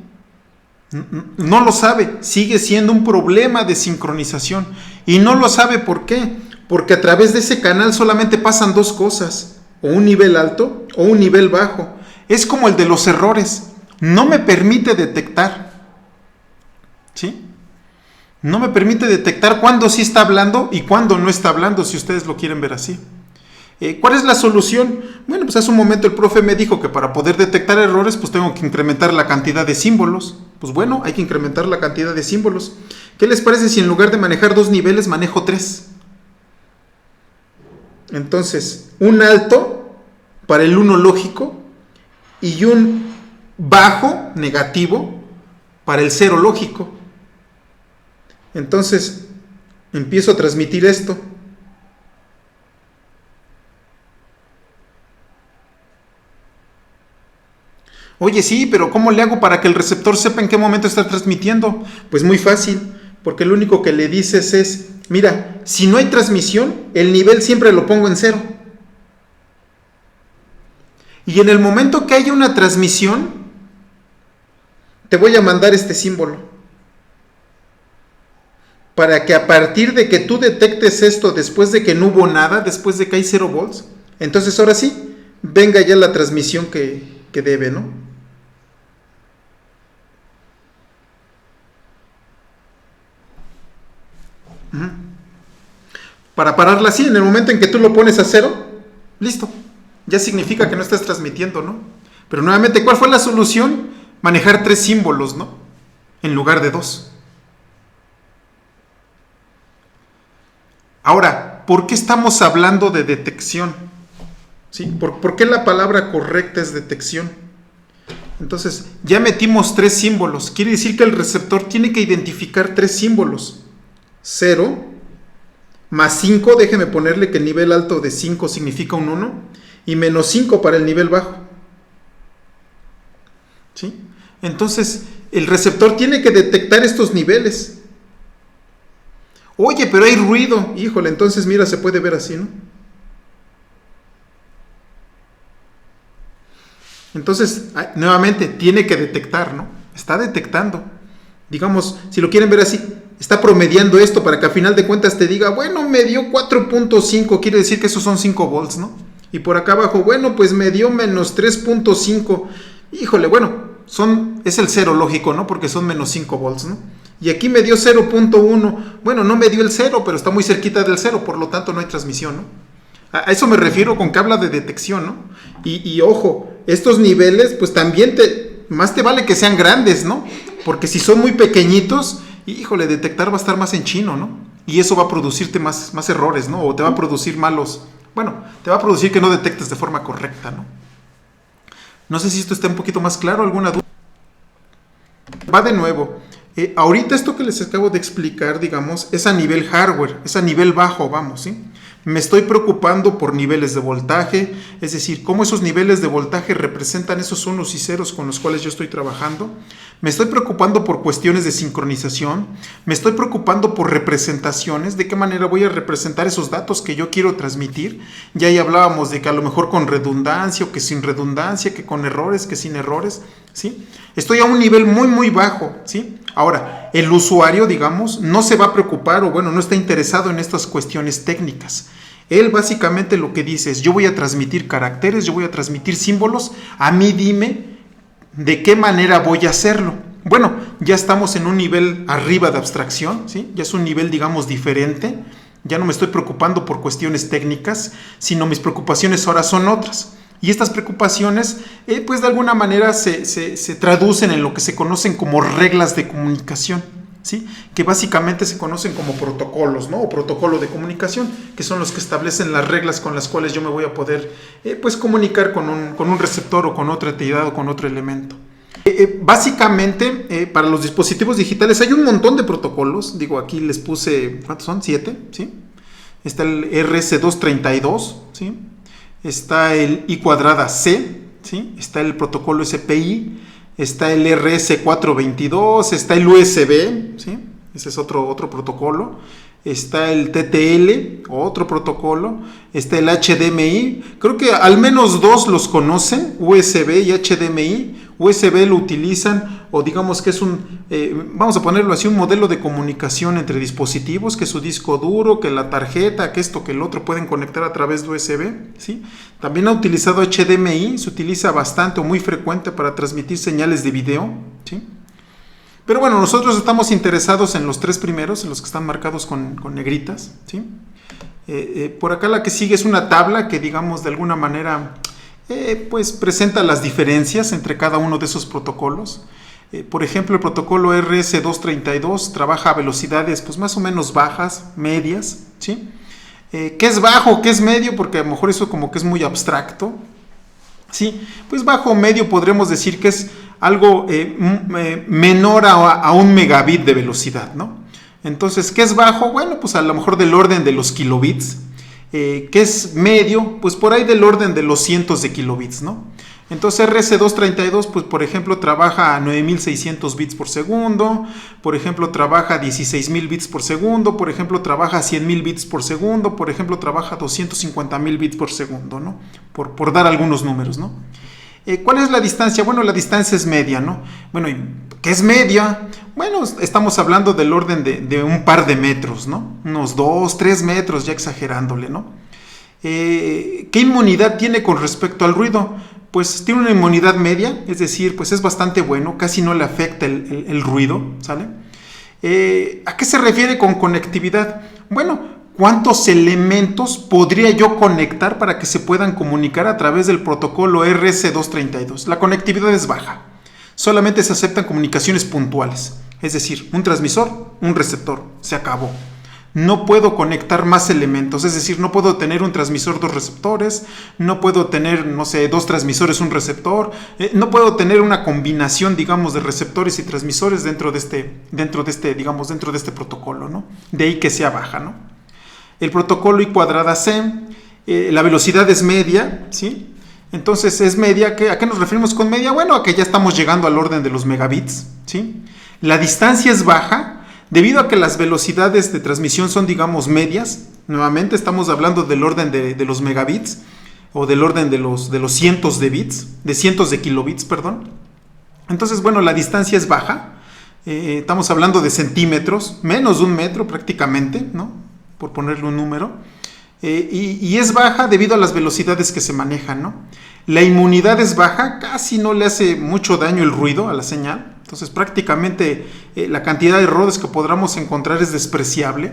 S1: No lo sabe, sigue siendo un problema de sincronización. Y no lo sabe, ¿por qué? Porque a través de ese canal solamente pasan dos cosas, o un nivel alto o un nivel bajo. Es como el de los errores, no me permite detectar. ¿Sí? No me permite detectar cuándo sí está hablando y cuándo no está hablando, si ustedes lo quieren ver así. ¿Cuál es la solución? Bueno, pues hace un momento el profe me dijo que para poder detectar errores, pues tengo que incrementar la cantidad de símbolos. Pues bueno, hay que incrementar la cantidad de símbolos. ¿Qué les parece si en lugar de manejar 2 niveles, manejo 3? Entonces, un alto para el 1 lógico y un bajo, negativo, para el 0 lógico. Entonces, empiezo a transmitir esto. Oye, sí, pero ¿cómo le hago para que el receptor sepa en qué momento está transmitiendo? Pues muy fácil, porque lo único que le dices es, mira, si no hay transmisión, el nivel siempre lo pongo en 0. Y en el momento que haya una transmisión, te voy a mandar este símbolo. Para que a partir de que tú detectes esto después de que no hubo nada, después de que hay 0 volts, entonces ahora sí, venga ya la transmisión que debe, ¿no? Para pararla así, en el momento en que tú lo pones a 0, listo, ya significa que no estás transmitiendo, ¿no? Pero nuevamente, ¿cuál fue la solución? Manejar 3 símbolos, ¿no? En lugar de 2. Ahora, ¿por qué estamos hablando de detección? ¿Sí? ¿Por qué la palabra correcta es detección? Entonces, ya metimos 3 símbolos. Quiere decir que el receptor tiene que identificar 3 símbolos. 0, más 5, déjeme ponerle que el nivel alto de 5 significa un 1, y menos 5 para el nivel bajo. ¿Sí? Entonces, el receptor tiene que detectar estos niveles. Oye, pero hay ruido. Híjole, entonces mira, se puede ver así, ¿no? Entonces, nuevamente, tiene que detectar, ¿no? Está detectando. Digamos, si lo quieren ver así, está promediando esto para que a final de cuentas te diga, bueno, me dio 4.5, quiere decir que esos son 5 volts, ¿no? Y por acá abajo, bueno, pues me dio menos 3.5. Híjole, bueno, es el 0 lógico, ¿no? Porque son menos 5 volts, ¿no? Y aquí me dio 0.1. Bueno, no me dio el 0, pero está muy cerquita del 0, por lo tanto no hay transmisión, ¿no? A eso me refiero con que habla de detección, ¿no? Y ojo, estos niveles, pues también más te vale que sean grandes, ¿no? Porque si son muy pequeñitos, híjole, detectar va a estar más en chino, ¿no? Y eso va a producirte más errores, ¿no? O te va a producir te va a producir que no detectes de forma correcta, ¿no? No sé si esto está un poquito más claro, ¿alguna duda? Va de nuevo. Ahorita esto que les acabo de explicar, digamos, es a nivel hardware, es a nivel bajo, vamos, ¿sí? Me estoy preocupando por niveles de voltaje, es decir, cómo esos niveles de voltaje representan esos unos y ceros con los cuales yo estoy trabajando. Me estoy preocupando por cuestiones de sincronización, me estoy preocupando por representaciones, de qué manera voy a representar esos datos que yo quiero transmitir. Ya ahí hablábamos de que a lo mejor con redundancia o que sin redundancia, que con errores, que sin errores, ¿sí? Estoy a un nivel muy bajo, ¿sí? Ahora, el usuario, digamos, no se va a preocupar o bueno, no está interesado en estas cuestiones técnicas. Él básicamente lo que dice es, yo voy a transmitir caracteres, yo voy a transmitir símbolos, a mí dime de qué manera voy a hacerlo. Bueno, ya estamos en un nivel arriba de abstracción, ¿sí? Ya es un nivel, digamos, diferente. Ya no me estoy preocupando por cuestiones técnicas, sino mis preocupaciones ahora son otras. Y estas preocupaciones, pues de alguna manera se traducen en lo que se conocen como reglas de comunicación, ¿sí? Que básicamente se conocen como protocolos, ¿no? O protocolo de comunicación, que son los que establecen las reglas con las cuales yo me voy a poder pues comunicar con un receptor o con otra entidad o con otro elemento. Básicamente, para los dispositivos digitales hay un montón de protocolos. Digo, aquí les puse, ¿cuántos son? 7, ¿sí? Está el RS232, ¿sí? Está el I cuadrada C, ¿sí? Está el protocolo SPI, está el RS422, está el USB, ¿sí? Ese es otro protocolo. Está el TTL, otro protocolo. Está el HDMI. Creo que al menos dos los conocen, USB y HDMI. USB lo utilizan, o digamos que es vamos a ponerlo así, un modelo de comunicación entre dispositivos, que su disco duro, que la tarjeta, que esto, que el otro pueden conectar a través de USB, ¿sí? También ha utilizado HDMI, se utiliza bastante o muy frecuente para transmitir señales de video, ¿sí? Pero bueno, nosotros estamos interesados en los tres primeros, en los que están marcados con negritas, ¿sí? Por acá la que sigue es una tabla que, digamos, de alguna manera pues presenta las diferencias entre cada uno de esos protocolos. Por ejemplo, el protocolo RS232 trabaja a velocidades pues más o menos bajas, medias, ¿sí? ¿Qué es bajo? ¿Qué es medio? Porque a lo mejor eso como que es muy abstracto, ¿sí? Pues bajo o medio podremos decir que es algo menor a 1 megabit de velocidad, ¿no? Entonces, ¿qué es bajo? Bueno, pues a lo mejor del orden de los kilobits. ¿Qué es medio? Pues por ahí del orden de los cientos de kilobits, ¿no? Entonces RS232, pues por ejemplo, trabaja a 9600 bits por segundo, por ejemplo, trabaja a 16000 bits por segundo, por ejemplo, trabaja a 100.000 bits por segundo, por ejemplo, trabaja a 250.000 bits por segundo, ¿no? Por dar algunos números, ¿no? ¿Cuál es la distancia? Bueno, la distancia es media, ¿no? Bueno, ¿qué es media? Bueno, estamos hablando del orden de un par de metros, ¿no? Unos 2, 3 metros, ya exagerándole, ¿no? ¿Qué inmunidad tiene con respecto al ruido? Pues tiene una inmunidad media, es decir, pues es bastante bueno, casi no le afecta el ruido, ¿sale? ¿A qué se refiere con conectividad? Bueno, ¿cuántos elementos podría yo conectar para que se puedan comunicar a través del protocolo RS232? La conectividad es baja. Solamente se aceptan comunicaciones puntuales. Es decir, un transmisor, un receptor. Se acabó. No puedo conectar más elementos. Es decir, no puedo tener un transmisor, dos receptores. No puedo tener, no sé, dos transmisores, un receptor. No puedo tener una combinación, digamos, de receptores y transmisores dentro de este protocolo, ¿no? De ahí que sea baja, ¿no? El protocolo I²C, la velocidad es media, ¿sí? Entonces es media, ¿a qué nos referimos con media? Bueno, a que ya estamos llegando al orden de los megabits, ¿sí? La distancia es baja, debido a que las velocidades de transmisión son, digamos, medias. Nuevamente estamos hablando del orden de los megabits, o del orden de los cientos de bits, de cientos de kilobits, perdón. Entonces, bueno, la distancia es baja, estamos hablando de centímetros, menos de 1 metro prácticamente, ¿no? Por ponerle un número, y es baja debido a las velocidades que se manejan, ¿no? La inmunidad es baja, casi no le hace mucho daño el ruido a la señal, entonces prácticamente la cantidad de errores que podamos encontrar es despreciable.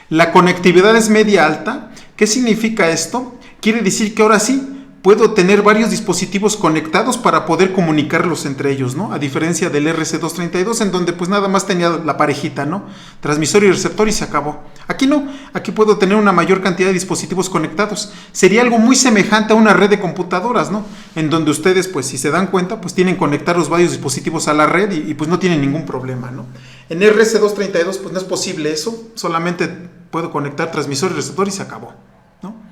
S1: La conectividad es media alta. ¿Qué significa esto? Quiere decir que ahora sí puedo tener varios dispositivos conectados para poder comunicarlos entre ellos, ¿no? A diferencia del RS232, en donde pues nada más tenía la parejita, ¿no? Transmisor y receptor y se acabó. Aquí no, aquí puedo tener una mayor cantidad de dispositivos conectados. Sería algo muy semejante a una red de computadoras, ¿no? En donde ustedes, pues si se dan cuenta, pues tienen que conectar los varios dispositivos a la red y pues no tienen ningún problema, ¿no? En RS232 pues no es posible eso, solamente puedo conectar transmisor y receptor y se acabó, ¿no?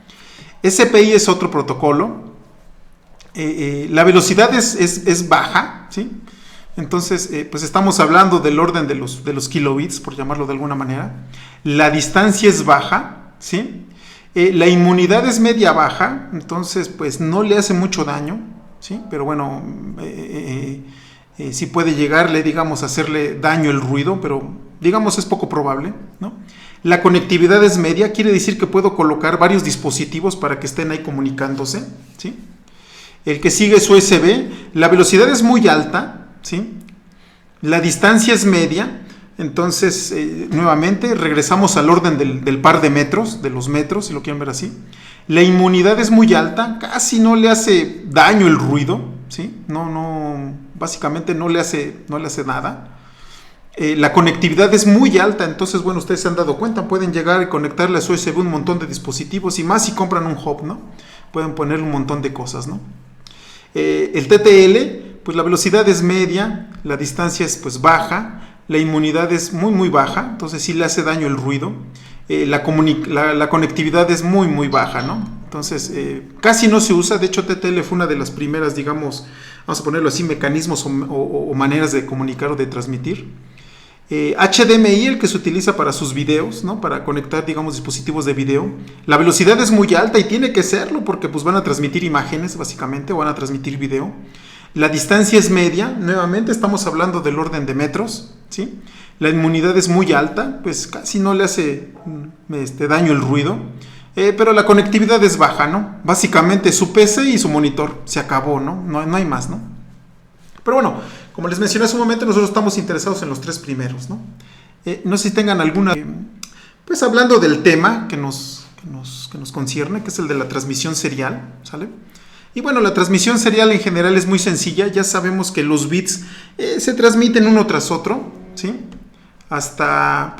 S1: SPI es otro protocolo. La velocidad es baja, ¿sí? Entonces, pues estamos hablando del orden de los kilobits, por llamarlo de alguna manera. La distancia es baja, ¿sí? La inmunidad es media baja, entonces, pues no le hace mucho daño, ¿sí? Pero bueno, sí puede llegarle, digamos, a hacerle daño el ruido, pero digamos es poco probable, ¿no? La conectividad es media, quiere decir que puedo colocar varios dispositivos para que estén ahí comunicándose, ¿sí? El que sigue es USB, la velocidad es muy alta, ¿sí? La distancia es media, entonces nuevamente regresamos al orden del par de metros, de los metros, si lo quieren ver así. La inmunidad es muy alta, casi no le hace daño el ruido, ¿sí? Básicamente no le hace nada. La conectividad es muy alta, entonces bueno, ustedes se han dado cuenta, pueden llegar y conectarle a su USB un montón de dispositivos, y más si compran un hub, ¿no? Pueden ponerle un montón de cosas, ¿no? El TTL, pues la velocidad es media, la distancia es pues baja, la inmunidad es muy muy baja, entonces sí le hace daño el ruido. La conectividad es muy muy baja, ¿no? Entonces, casi no se usa. De hecho, TTL fue una de las primeras, digamos, vamos a ponerlo así, mecanismos o maneras de comunicar o de transmitir. HDMI, el que se utiliza para sus videos, ¿no? Para conectar, digamos, dispositivos de video. La velocidad es muy alta y tiene que serlo porque pues van a transmitir imágenes, básicamente, o van a transmitir video. La distancia es media, nuevamente estamos hablando del orden de metros, ¿sí? La inmunidad es muy alta, pues casi no le hace daño el ruido. Pero la conectividad es baja, ¿no? Básicamente su PC y su monitor, se acabó, ¿no? No hay más, ¿no? Pero bueno, como les mencioné hace un momento, nosotros estamos interesados en los tres primeros, ¿no? No sé si tengan alguna... pues hablando del tema que nos concierne, que es el de la transmisión serial, ¿sale? Y bueno, la transmisión serial en general es muy sencilla. Ya sabemos que los bits se transmiten uno tras otro, ¿sí? Hasta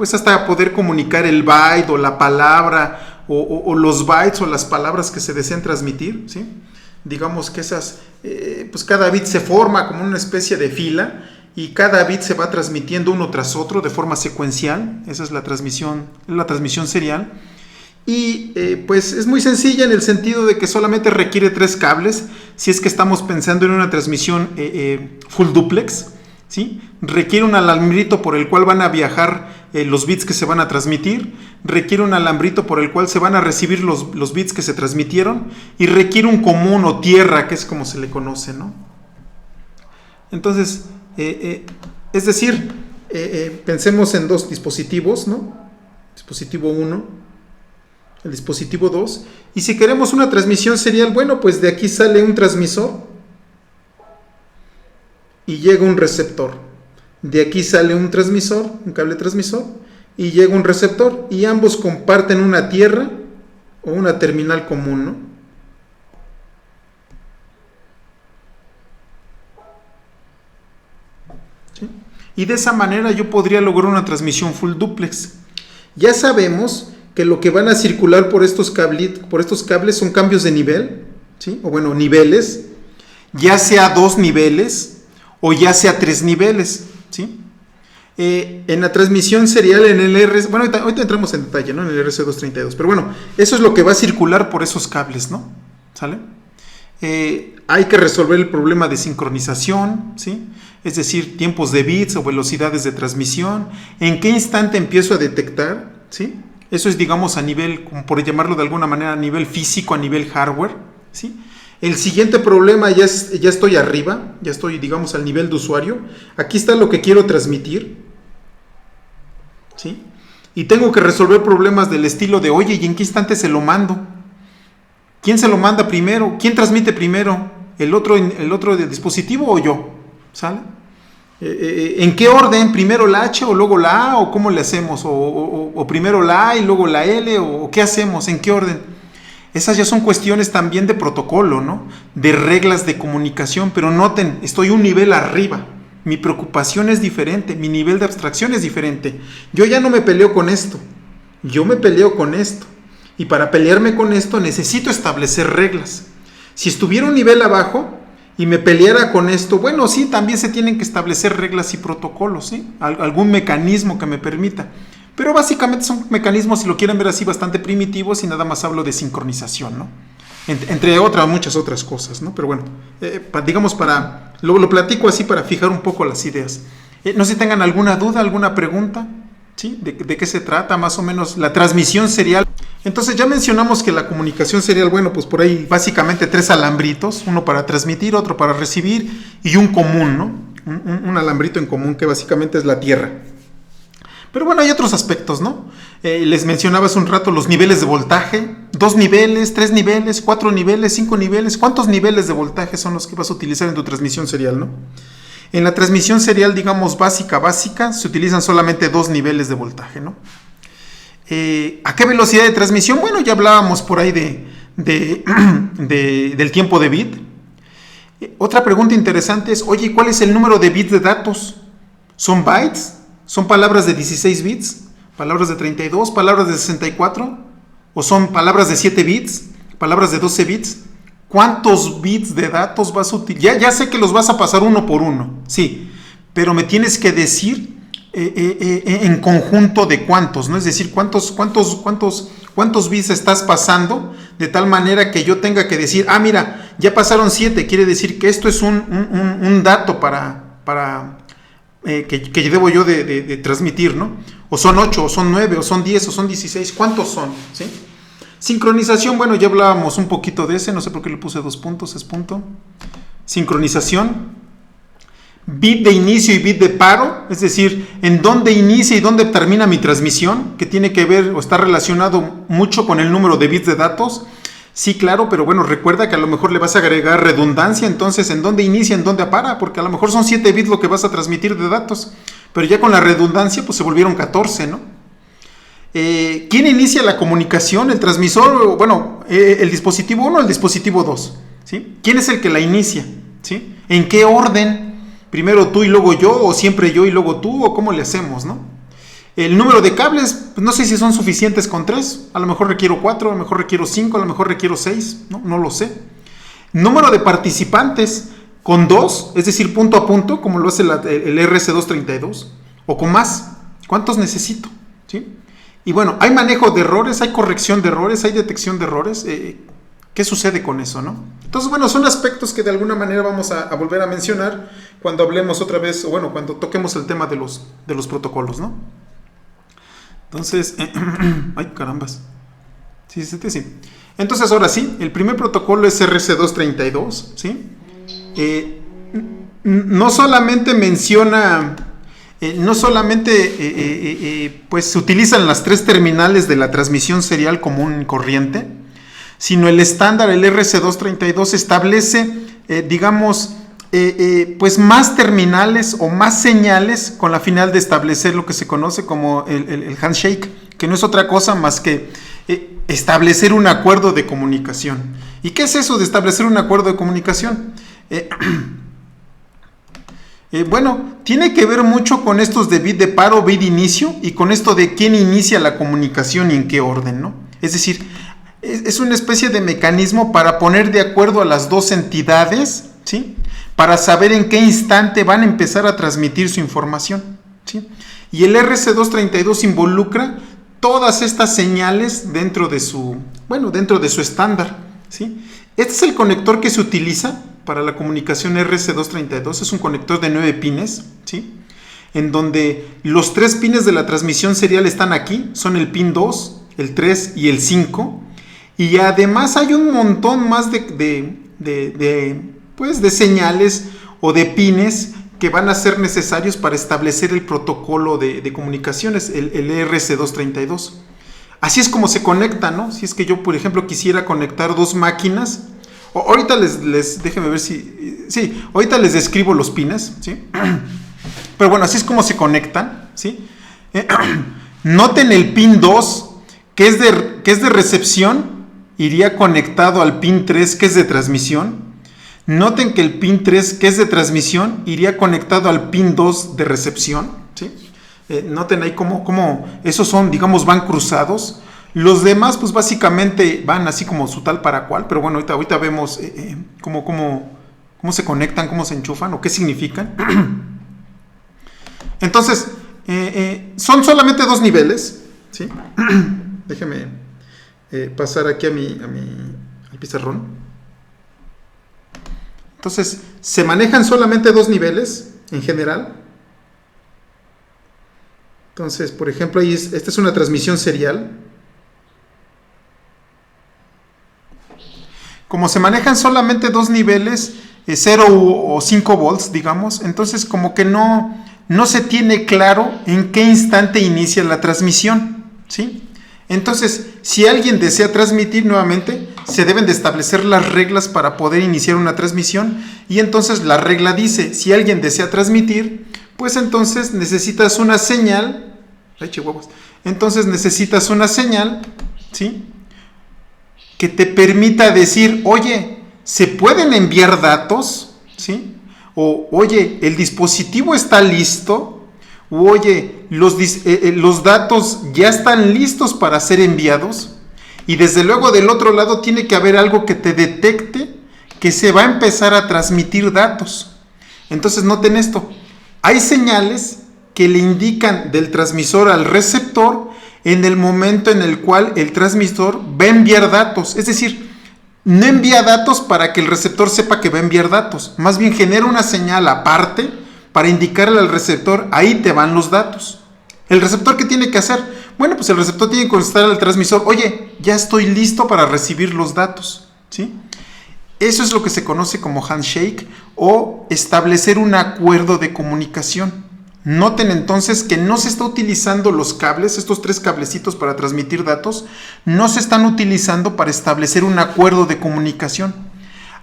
S1: poder comunicar el byte o la palabra o los bytes o las palabras que se desean transmitir, ¿sí? Digamos que esas, pues cada bit se forma como una especie de fila y cada bit se va transmitiendo uno tras otro de forma secuencial. Esa es la transmisión serial. Y pues es muy sencilla en el sentido de que solamente requiere 3 cables. Si es que estamos pensando en una transmisión full duplex, ¿sí? Requiere un alambrito por el cual van a viajar los bits que se van a transmitir, requiere un alambrito por el cual se van a recibir los bits que se transmitieron y requiere un común o tierra, que es como se le conoce, ¿no? Entonces, es decir, pensemos en 2 dispositivos, ¿no? Dispositivo 1, el dispositivo 2, y si queremos una transmisión serial, bueno, pues de aquí sale un transmisor y llega un receptor. De aquí sale un transmisor, un cable transmisor, y llega un receptor, y ambos comparten una tierra o una terminal común, ¿no? ¿Sí? Y de esa manera yo podría lograr una transmisión full duplex. Ya sabemos que lo que van a circular por estos cables son cambios de nivel, ¿sí? O bueno, niveles, ya sea 2 niveles o ya sea 3 niveles, ¿sí? En la transmisión serial en el RC, bueno, ahorita entramos en detalle, ¿no? En el RC232, pero bueno, eso es lo que va a circular por esos cables, ¿no? ¿Sale? Hay que resolver el problema de sincronización, ¿sí? Es decir, tiempos de bits o velocidades de transmisión, en qué instante empiezo a detectar, ¿sí? Eso es, digamos, a nivel, como por llamarlo de alguna manera, a nivel físico, a nivel hardware, ¿sí? El siguiente problema ya estoy arriba, ya estoy, digamos, al nivel de usuario. Aquí está lo que quiero transmitir, ¿sí? Y tengo que resolver problemas del estilo de, oye, ¿y en qué instante se lo mando? ¿Quién se lo manda primero? ¿Quién transmite primero? ¿El otro del dispositivo o yo? ¿Sale? ¿En qué orden? ¿Primero la H o luego la A? ¿O cómo le hacemos? ¿O primero la A y luego la L? ¿O qué hacemos? ¿En qué orden? Esas ya son cuestiones también de protocolo, ¿no? De reglas de comunicación, pero noten, estoy un nivel arriba. Mi preocupación es diferente, mi nivel de abstracción es diferente. Yo ya no me peleo con esto, yo me peleo con esto. Y para pelearme con esto necesito establecer reglas. Si estuviera un nivel abajo y me peleara con esto, bueno, sí, también se tienen que establecer reglas y protocolos, ¿sí? Algún mecanismo que me permita. Pero básicamente son mecanismos, si lo quieren ver así, bastante primitivos y nada más hablo de sincronización, ¿no? Entre muchas otras cosas, ¿no? Pero bueno, digamos lo platico así para fijar un poco las ideas. No sé si tengan alguna duda, alguna pregunta, ¿sí? ¿De qué se trata más o menos la transmisión serial? Entonces ya mencionamos que la comunicación serial, bueno, pues por ahí básicamente 3 alambritos, uno para transmitir, otro para recibir y un común, ¿no? Un alambrito en común que básicamente es la tierra. Pero bueno, hay otros aspectos, ¿no? Les mencionaba hace un rato los niveles de voltaje, 2 niveles, 3 niveles, 4 niveles, 5 niveles. ¿Cuántos niveles de voltaje son los que vas a utilizar en tu transmisión serial, no? En la transmisión serial, digamos, básica, se utilizan solamente 2 niveles de voltaje, ¿no? ¿A qué velocidad de transmisión? Bueno, ya hablábamos por ahí del tiempo de bit. Otra pregunta interesante es, oye, ¿cuál es el número de bits de datos? ¿Son bytes? ¿Son palabras de 16 bits? ¿Palabras de 32? ¿Palabras de 64? ¿O son palabras de 7 bits? ¿Palabras de 12 bits? ¿Cuántos bits de datos vas a utilizar? Ya sé que los vas a pasar uno por uno, sí, pero me tienes que decir en conjunto de cuántos, ¿no? Es decir, cuántos cuántos bits estás pasando, de tal manera que yo tenga que decir, mira, ya pasaron 7, quiere decir que esto es un dato que debo yo de transmitir, ¿no? O son 8, o son 9, o son 10, o son 16, ¿cuántos son? ¿Sí? Sincronización, bueno, ya hablábamos un poquito de ese, no sé por qué le puse 2 puntos, es punto. Sincronización, bit de inicio y bit de paro, es decir, en dónde inicia y dónde termina mi transmisión, que tiene que ver o está relacionado mucho con el número de bits de datos. Sí, claro, pero bueno, recuerda que a lo mejor le vas a agregar redundancia, entonces en dónde inicia, en dónde para, porque a lo mejor son 7 bits lo que vas a transmitir de datos, pero ya con la redundancia pues se volvieron 14, ¿no? ¿Quién inicia la comunicación? ¿El transmisor? Bueno, el dispositivo 1 o el dispositivo 2, ¿sí? ¿Quién es el que la inicia? ¿Sí? ¿En qué orden? ¿Primero tú y luego yo? ¿O siempre yo y luego tú? ¿O cómo le hacemos, no? El número de cables, pues no sé si son suficientes con 3, a lo mejor requiero 4, a lo mejor requiero 5, a lo mejor requiero 6, no lo sé. Número de participantes con 2, es decir, punto a punto, como lo hace el RC232, o con más, ¿cuántos necesito? ¿Sí? Y bueno, hay manejo de errores, hay corrección de errores, hay detección de errores. ¿Qué sucede con eso, no? Entonces, bueno, son aspectos que de alguna manera vamos a volver a mencionar cuando hablemos otra vez, o bueno, cuando toquemos el tema de los protocolos, ¿no? Entonces, ay, carambas. Sí. Entonces, ahora sí, el primer protocolo es RC232, ¿sí? No solamente menciona... pues se utilizan las 3 terminales de la transmisión serial común y corriente, sino el estándar, el RC232, establece, pues más terminales o más señales con la final de establecer lo que se conoce como el handshake, que no es otra cosa más que establecer un acuerdo de comunicación. ¿Y qué es eso de establecer un acuerdo de comunicación? Bueno, tiene que ver mucho con estos de bit de paro, bit de inicio, y con esto de quién inicia la comunicación y en qué orden, ¿no? Es decir, es una especie de mecanismo para poner de acuerdo a las dos entidades, ¿sí? Para saber en qué instante van a empezar a transmitir su información, ¿sí? Y el RC232 involucra todas estas señales dentro de su estándar, ¿sí? Este es el conector que se utiliza para la comunicación RC232, es un conector de 9 pines, ¿sí? En donde los 3 pines de la transmisión serial están aquí, son el pin 2, el 3 y el 5, y además hay un montón más de señales o de pines que van a ser necesarios para establecer el protocolo de comunicaciones, el RC232. Así es como se conecta, ¿no? Si es que yo, por ejemplo, quisiera conectar 2 máquinas, ahorita déjenme ver sí, ahorita les describo los pines, ¿sí? Pero bueno, así es como se conectan, ¿sí? Noten el pin 2, que es de recepción, iría conectado al pin 3, que es de transmisión. Noten que el pin 3, que es de transmisión, iría conectado al pin 2 de recepción, ¿sí? Noten ahí cómo esos son, digamos, van cruzados. Los demás, pues básicamente van así como su tal para cual, pero bueno, ahorita vemos cómo se conectan, cómo se enchufan o qué significan. Entonces, son solamente 2 niveles, ¿sí? Déjeme pasar aquí al pizarrón. Entonces, se manejan solamente 2 niveles en general. Entonces, por ejemplo, esta es una transmisión serial. Como se manejan solamente 2 niveles, 0 o 5 volts, digamos, entonces como que no se tiene claro en qué instante inicia la transmisión, ¿sí? Entonces, si alguien desea transmitir nuevamente, se deben de establecer las reglas para poder iniciar una transmisión, y entonces la regla dice, si alguien desea transmitir, pues entonces necesitas una señal, ¿sí? Que te permita decir, oye, ¿se pueden enviar datos? ¿Sí? O, oye, ¿el dispositivo está listo? O, oye, los datos ya están listos para ser enviados. Y desde luego del otro lado tiene que haber algo que te detecte que se va a empezar a transmitir datos. Entonces noten esto, hay señales que le indican del transmisor al receptor en el momento en el cual el transmisor va a enviar datos. Es decir, no envía datos para que el receptor sepa que va a enviar datos. Más bien genera una señal aparte para indicarle al receptor, ahí te van los datos. ¿El receptor qué tiene que hacer? Bueno, pues el receptor tiene que contestar al transmisor, oye, ya estoy listo para recibir los datos, ¿sí? Eso es lo que se conoce como handshake o establecer un acuerdo de comunicación. Noten entonces que no se está utilizando los cables, estos 3 cablecitos para transmitir datos, no se están utilizando para establecer un acuerdo de comunicación.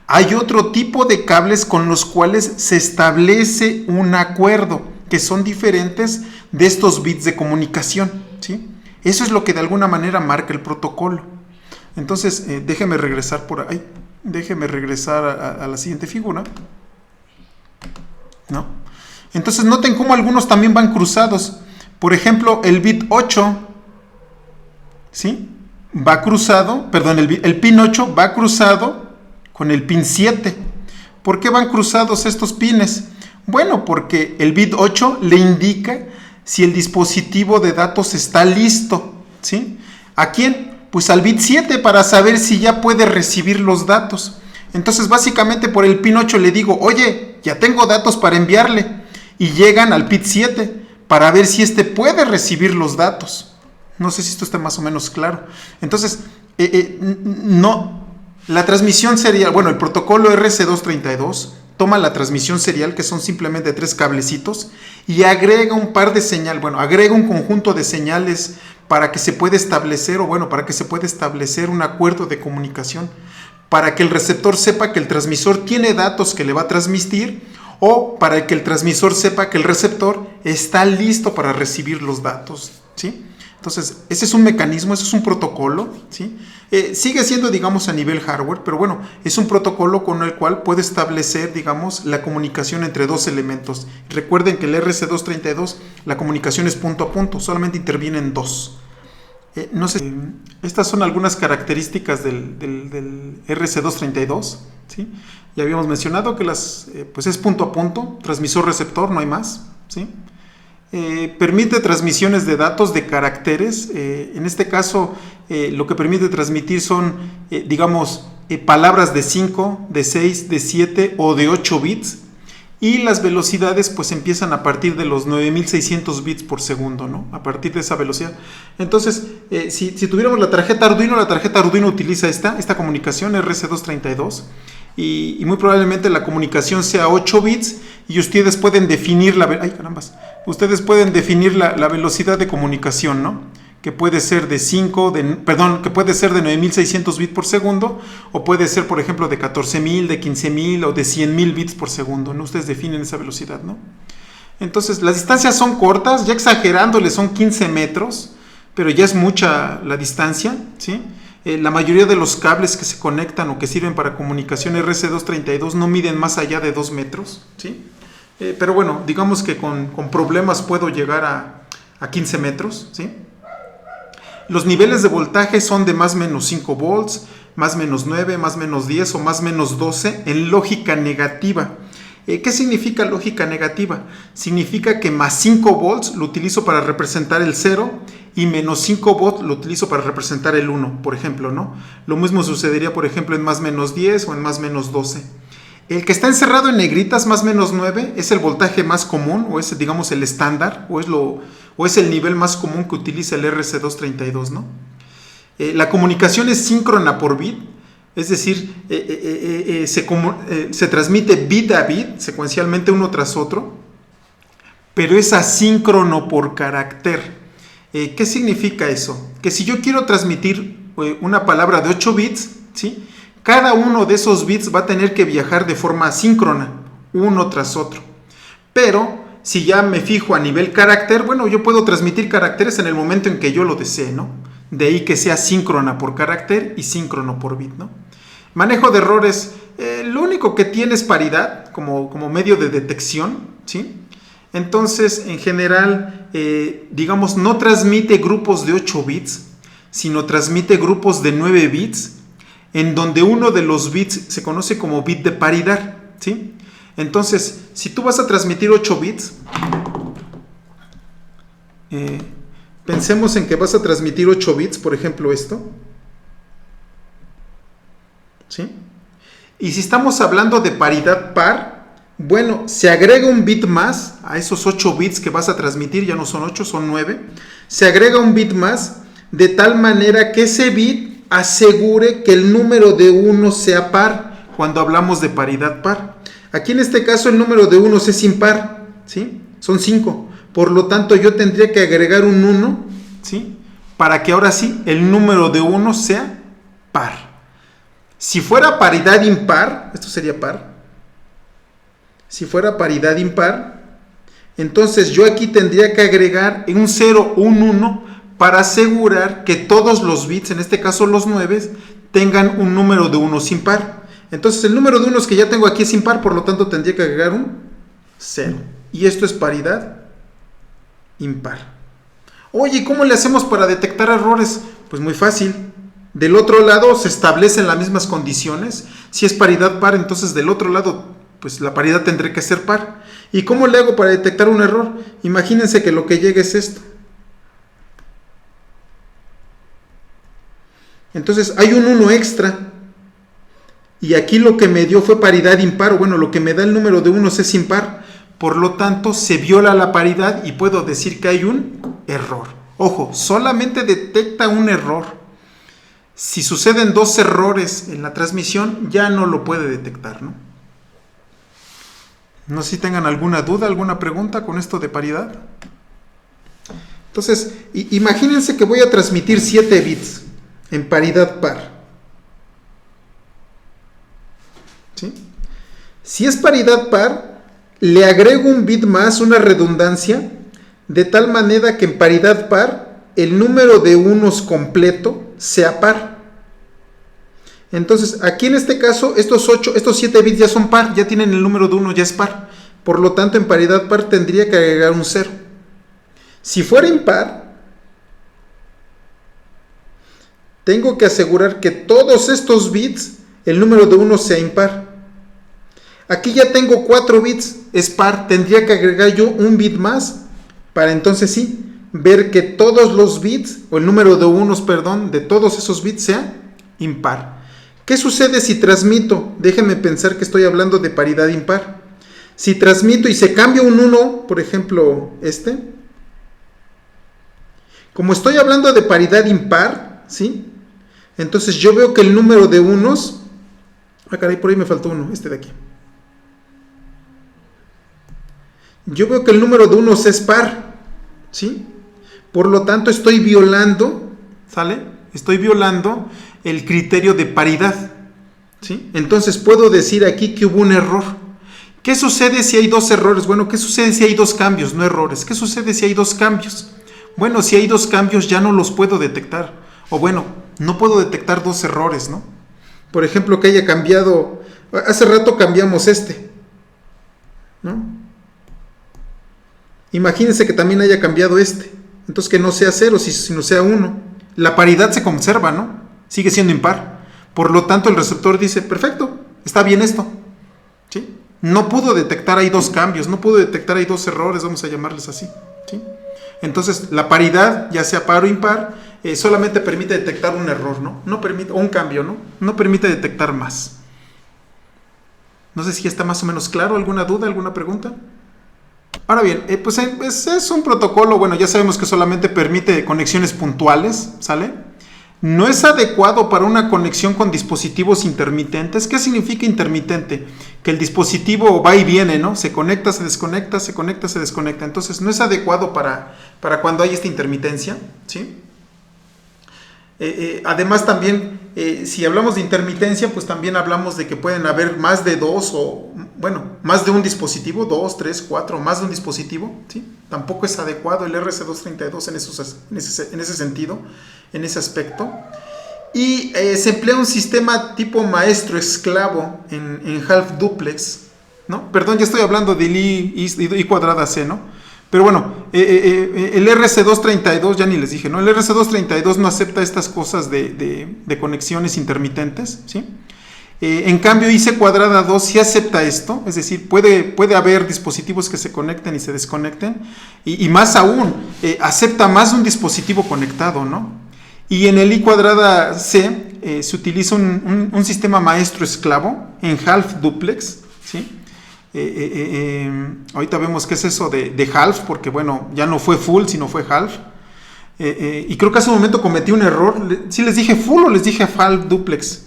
S1: Hay otro tipo de cables con los cuales se establece un acuerdo, que son diferentes de estos bits de comunicación, ¿sí? Eso es lo que de alguna manera marca el protocolo. Entonces, déjeme regresar por ahí. Déjeme regresar a la siguiente figura, ¿no? Entonces noten cómo algunos también van cruzados. Por ejemplo, el bit 8, ¿sí? Va cruzado, perdón, el pin 8 va cruzado con el pin 7. ¿Por qué van cruzados estos pines? Bueno, porque el bit 8 le indica si el dispositivo de datos está listo, ¿sí? ¿A quién? Pues al bit 7 para saber si ya puede recibir los datos. Entonces básicamente por el pin 8 le digo, oye, ya tengo datos para enviarle. Y llegan al bit 7 para ver si este puede recibir los datos. No sé si esto está más o menos claro. Entonces, no, la transmisión serial, bueno, el protocolo RC232 toma la transmisión serial, que son simplemente 3 cablecitos, y agrega un par de señales, bueno, agrega un conjunto de señales para que se pueda establecer, para que se pueda establecer un acuerdo de comunicación, para que el receptor sepa que el transmisor tiene datos que le va a transmitir, o para que el transmisor sepa que el receptor está listo para recibir los datos, ¿sí? Entonces, ese es un mecanismo, ese es un protocolo, ¿sí? Sigue siendo, digamos, a nivel hardware, pero bueno, es un protocolo con el cual puede establecer, digamos, la comunicación entre 2 elementos. Recuerden que el RC232, la comunicación es punto a punto, solamente intervienen 2. No sé, estas son algunas características del RC232, ¿sí? Ya habíamos mencionado que pues es punto a punto, transmisor-receptor, no hay más, ¿sí? Permite transmisiones de datos de caracteres. En este caso, lo que permite transmitir son, digamos, palabras de 5, de 6, de 7 o de 8 bits. Y las velocidades pues empiezan a partir de los 9600 bits por segundo, ¿no? A partir de esa velocidad. Entonces, si tuviéramos la tarjeta Arduino utiliza esta comunicación RC232 y muy probablemente la comunicación sea 8 bits y ustedes pueden definir la velocidad de comunicación, ¿no? Que puede ser que puede ser de 9600 bits por segundo, o puede ser, por ejemplo, de 14000, de 15000 o de 100.000 bits por segundo, ¿no? Ustedes definen esa velocidad, ¿no? Entonces, las distancias son cortas, ya exagerándole son 15 metros, pero ya es mucha la distancia, ¿sí? La mayoría de los cables que se conectan o que sirven para comunicación RC232 no miden más allá de 2 metros, ¿sí? Pero bueno, digamos que con problemas puedo llegar a 15 metros, ¿sí? Los niveles de voltaje son de más o menos 5 volts, más o menos 9, más o menos 10 o más o menos 12 en lógica negativa. ¿Qué significa lógica negativa? Significa que más 5 volts lo utilizo para representar el 0 y menos 5 volts lo utilizo para representar el 1, por ejemplo, ¿no? Lo mismo sucedería, por ejemplo, en más o menos 10 o en más o menos 12. El que está encerrado en negritas, más o menos 9, es el voltaje más común, o es, digamos, el estándar, o es el nivel más común que utiliza el RC232, ¿no? La comunicación es síncrona por bit, es decir, se transmite bit a bit, secuencialmente uno tras otro, pero es asíncrono por carácter. ¿Qué significa eso? Que si yo quiero transmitir una palabra de 8 bits, ¿sí? Cada uno de esos bits va a tener que viajar de forma asíncrona, uno tras otro. Pero si ya me fijo a nivel carácter, bueno, yo puedo transmitir caracteres en el momento en que yo lo desee, ¿no? De ahí que sea síncrona por carácter y síncrono por bit, ¿no? Manejo de errores, lo único que tiene es paridad como medio de detección, ¿sí? Entonces, en general, digamos, no transmite grupos de 8 bits, sino transmite grupos de 9 bits, en donde uno de los bits se conoce como bit de paridad, ¿sí? Entonces, si tú vas a transmitir 8 bits, Pensemos en que vas a transmitir 8 bits, por ejemplo esto. ¿Sí? Y si estamos hablando de paridad par, bueno, se agrega un bit más a esos 8 bits que vas a transmitir, ya no son 8, son 9. Se agrega un bit más de tal manera que ese bit asegure que el número de unos sea par cuando hablamos de paridad par. Aquí en este caso el número de unos es impar, ¿sí? Son 5. Por lo tanto yo tendría que agregar un 1, ¿sí? Para que ahora sí el número de unos sea par. Si fuera paridad impar, esto sería par. Si fuera paridad impar, entonces yo aquí tendría que agregar un 0 o un 1 para asegurar que todos los bits, en este caso los 9, tengan un número de unos impar. Entonces el número de unos que ya tengo aquí es impar, por lo tanto tendría que agregar un 0. Y esto es paridad impar. Oye, ¿cómo le hacemos para detectar errores? Pues muy fácil. Del otro lado se establecen las mismas condiciones. Si es paridad par, entonces del otro lado, pues la paridad tendría que ser par. ¿Y cómo le hago para detectar un error? Imagínense que lo que llega es esto. Entonces hay un 1 extra. Y aquí lo que me dio fue paridad impar. O bueno, lo que me da el número de unos es impar. Por lo tanto, se viola la paridad y puedo decir que hay un error. Ojo, solamente detecta un error. Si suceden 2 errores en la transmisión, ya no lo puede detectar, ¿no? No sé si tengan alguna duda, alguna pregunta con esto de paridad. Entonces, imagínense que voy a transmitir 7 bits en paridad par. ¿Sí? Si es paridad par, le agrego un bit más, una redundancia, de tal manera que en paridad par el número de unos completo sea par. Entonces, aquí en este caso, estos 7 bits ya son par, ya tienen el número de 1, ya es par. Por lo tanto, en paridad par tendría que agregar un 0. Si fuera impar, tengo que asegurar que todos estos bits, el número de 1 sea impar. Aquí ya tengo 4 bits, es par, tendría que agregar yo un bit más para entonces sí, ver que todos los bits, o el número de unos, perdón, de todos esos bits sea impar. ¿Qué sucede si transmito? Déjenme pensar que estoy hablando de paridad impar. Si transmito y se cambia un 1, por ejemplo, como estoy hablando de paridad impar, ¿sí? Entonces yo veo que el número de unos, caray, por ahí me faltó uno, de aquí. Yo veo que el número de unos es par, ¿sí? Por lo tanto estoy violando, ¿sale? Estoy violando el criterio de paridad, ¿sí? Entonces puedo decir aquí que hubo un error. ¿Qué sucede si hay 2 errores? Bueno, ¿qué sucede si hay 2 cambios, no errores? ¿Qué sucede si hay 2 cambios? Bueno, si hay 2 cambios ya no los puedo detectar. O bueno, no puedo detectar 2 errores, ¿no? Por ejemplo, que haya cambiado, hace rato cambiamos ¿no? Imagínense que también haya cambiado entonces que no sea 0, sino sea 1. La paridad se conserva, ¿no? Sigue siendo impar. Por lo tanto, el receptor dice, perfecto, está bien esto, ¿sí? No pudo detectar ahí 2 cambios, no pudo detectar ahí 2 errores, vamos a llamarles así, ¿sí? Entonces, la paridad, ya sea par o impar, solamente permite detectar un error, ¿no? No permite, o un cambio, ¿no? No permite detectar más. No sé si ya está más o menos claro. ¿Alguna duda, alguna pregunta? Ahora bien, pues es un protocolo, bueno, ya sabemos que solamente permite conexiones puntuales, ¿sale? No es adecuado para una conexión con dispositivos intermitentes. ¿Qué significa intermitente? Que el dispositivo va y viene, ¿no? Se conecta, se desconecta, se conecta, se desconecta. Entonces no es adecuado para cuando hay esta intermitencia, ¿sí? Además también, si hablamos de intermitencia, pues también hablamos de que pueden haber más de 2 o, bueno, más de un dispositivo, 2, 3, 4, más de un dispositivo, ¿sí? Tampoco es adecuado el RC232 en ese sentido, en ese aspecto. Y se emplea un sistema tipo maestro-esclavo en half duplex, ¿no? Perdón, ya estoy hablando del I cuadrada C, ¿no? Pero bueno, el RC232, ya ni les dije, ¿no? El RC232 no acepta estas cosas de conexiones intermitentes, ¿sí? En cambio, IC cuadrada 2 sí acepta esto, es decir, puede haber dispositivos que se conecten y se desconecten, y más aún, acepta más de un dispositivo conectado, ¿no? Y en el I cuadrada C se utiliza un sistema maestro-esclavo en half duplex, ¿sí? Ahorita vemos qué es eso de half, porque bueno, ya no fue full, sino fue half. Y creo que hace un momento cometí un error. ¿Sí les dije full o les dije half duplex?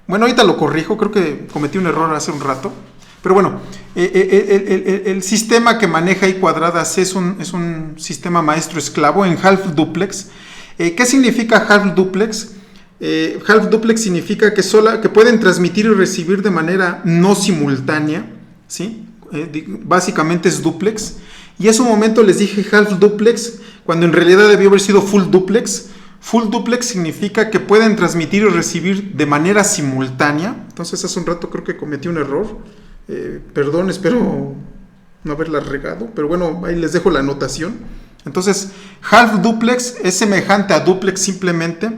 S1: Bueno, ahorita lo corrijo, creo que cometí un error hace un rato. Pero bueno, el sistema que maneja I cuadrada C es un sistema maestro-esclavo en half duplex. ¿Qué significa half duplex? Half duplex significa que pueden transmitir y recibir de manera no simultánea, ¿sí? Básicamente es duplex. Y hace un momento les dije half duplex, cuando en realidad debió haber sido full duplex. Full duplex significa que pueden transmitir y recibir de manera simultánea. Entonces hace un rato creo que cometí un error. Perdón, espero no haberla regado, pero bueno, ahí les dejo la anotación. Entonces, half duplex es semejante a duplex simplemente.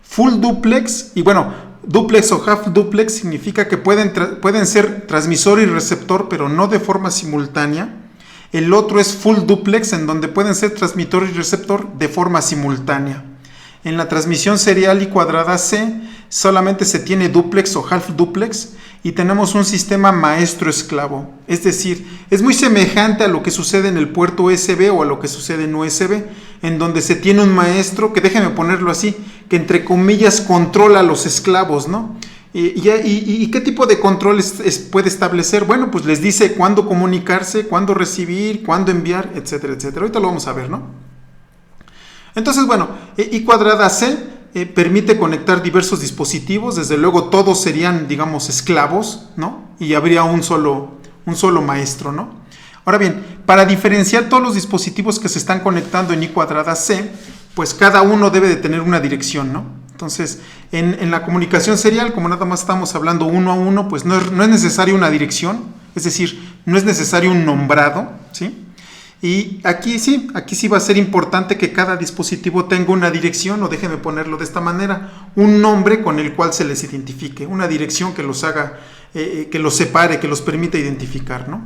S1: Full duplex, y bueno, duplex o half duplex significa que pueden ser transmisor y receptor, pero no de forma simultánea. El otro es full duplex, en donde pueden ser transmisor y receptor de forma simultánea. En la transmisión serial I cuadrada C solamente se tiene duplex o half duplex y tenemos un sistema maestro-esclavo. Es decir, es muy semejante a lo que sucede en el puerto USB o a lo que sucede en USB, en donde se tiene un maestro que, déjenme ponerlo así, que entre comillas controla a los esclavos, ¿no? ¿Y qué tipo de control puede establecer? Bueno, pues les dice cuándo comunicarse, cuándo recibir, cuándo enviar, etcétera, etcétera. Ahorita lo vamos a ver, ¿no? Entonces, bueno, I cuadrada C permite conectar diversos dispositivos. Desde luego todos serían, digamos, esclavos, ¿no? Y habría un solo maestro, ¿no? Ahora bien, para diferenciar todos los dispositivos que se están conectando en I cuadrada C, pues cada uno debe de tener una dirección, ¿no? Entonces, en la comunicación serial, como nada más estamos hablando uno a uno, pues no es necesaria una dirección, es decir, no es necesario un nombrado, ¿sí? Y aquí sí va a ser importante que cada dispositivo tenga una dirección, o déjenme ponerlo de esta manera, un nombre con el cual se les identifique, una dirección que los haga, que los separe, que los permita identificar, ¿no?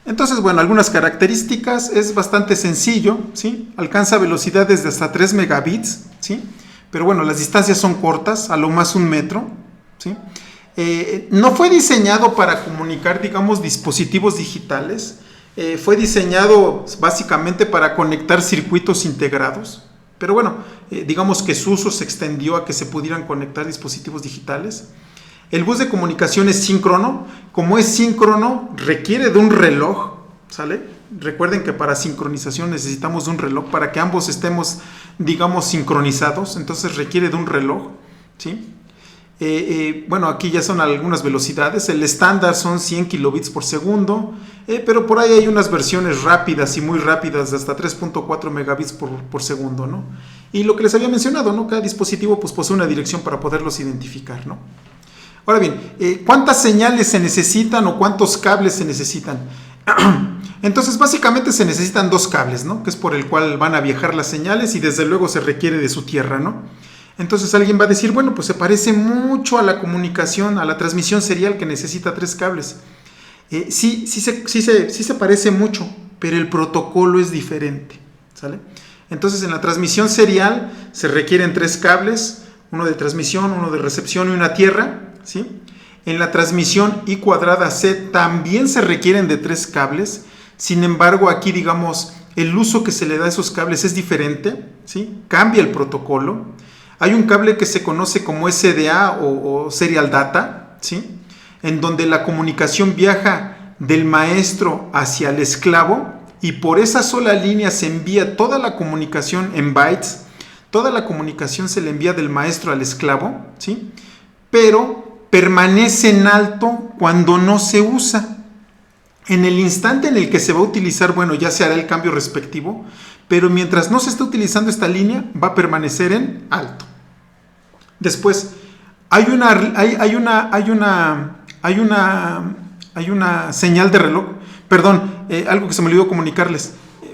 S1: Entonces, bueno, algunas características, es bastante sencillo, ¿sí? Alcanza velocidades de hasta 3 megabits, ¿sí? Pero bueno, las distancias son cortas, a lo más 1 metro, ¿sí? No fue diseñado para comunicar, digamos, dispositivos digitales. Fue diseñado básicamente para conectar circuitos integrados, pero bueno, digamos que su uso se extendió a que se pudieran conectar dispositivos digitales. El bus de comunicación es síncrono. Como es síncrono, requiere de un reloj, ¿sale? Recuerden que para sincronización necesitamos de un reloj para que ambos estemos, digamos, sincronizados, entonces requiere de un reloj, ¿sí? Bueno, aquí ya son algunas velocidades. El estándar son 100 kilobits por segundo, pero por ahí hay unas versiones rápidas y muy rápidas de hasta 3.4 megabits por segundo, ¿no? Y lo que les había mencionado, ¿no? Cada dispositivo pues posee una dirección para poderlos identificar, ¿no? Ahora bien, ¿cuántas señales se necesitan o cuántos cables se necesitan? Entonces básicamente se necesitan 2 cables, ¿no? Que es por el cual van a viajar las señales, y desde luego se requiere de su tierra, ¿no? Entonces alguien va a decir, bueno, pues se parece mucho a la comunicación, a la transmisión serial, que necesita 3 cables. Sí se parece mucho, pero el protocolo es diferente, ¿sale? Entonces en la transmisión serial se requieren 3 cables, uno de transmisión, uno de recepción y una tierra, ¿sí? En la transmisión I cuadrada C también se requieren de 3 cables. Sin embargo, aquí, digamos, el uso que se le da a esos cables es diferente, ¿sí? Cambia el protocolo. Hay un cable que se conoce como SDA o Serial Data, ¿sí? En donde la comunicación viaja del maestro hacia el esclavo, y por esa sola línea se envía toda la comunicación en bytes. Toda la comunicación se le envía del maestro al esclavo, ¿sí? Pero permanece en alto cuando no se usa. En el instante en el que se va a utilizar, bueno, ya se hará el cambio respectivo, pero mientras no se esté utilizando esta línea, va a permanecer en alto. Después, hay una señal de reloj, perdón, algo que se me olvidó comunicarles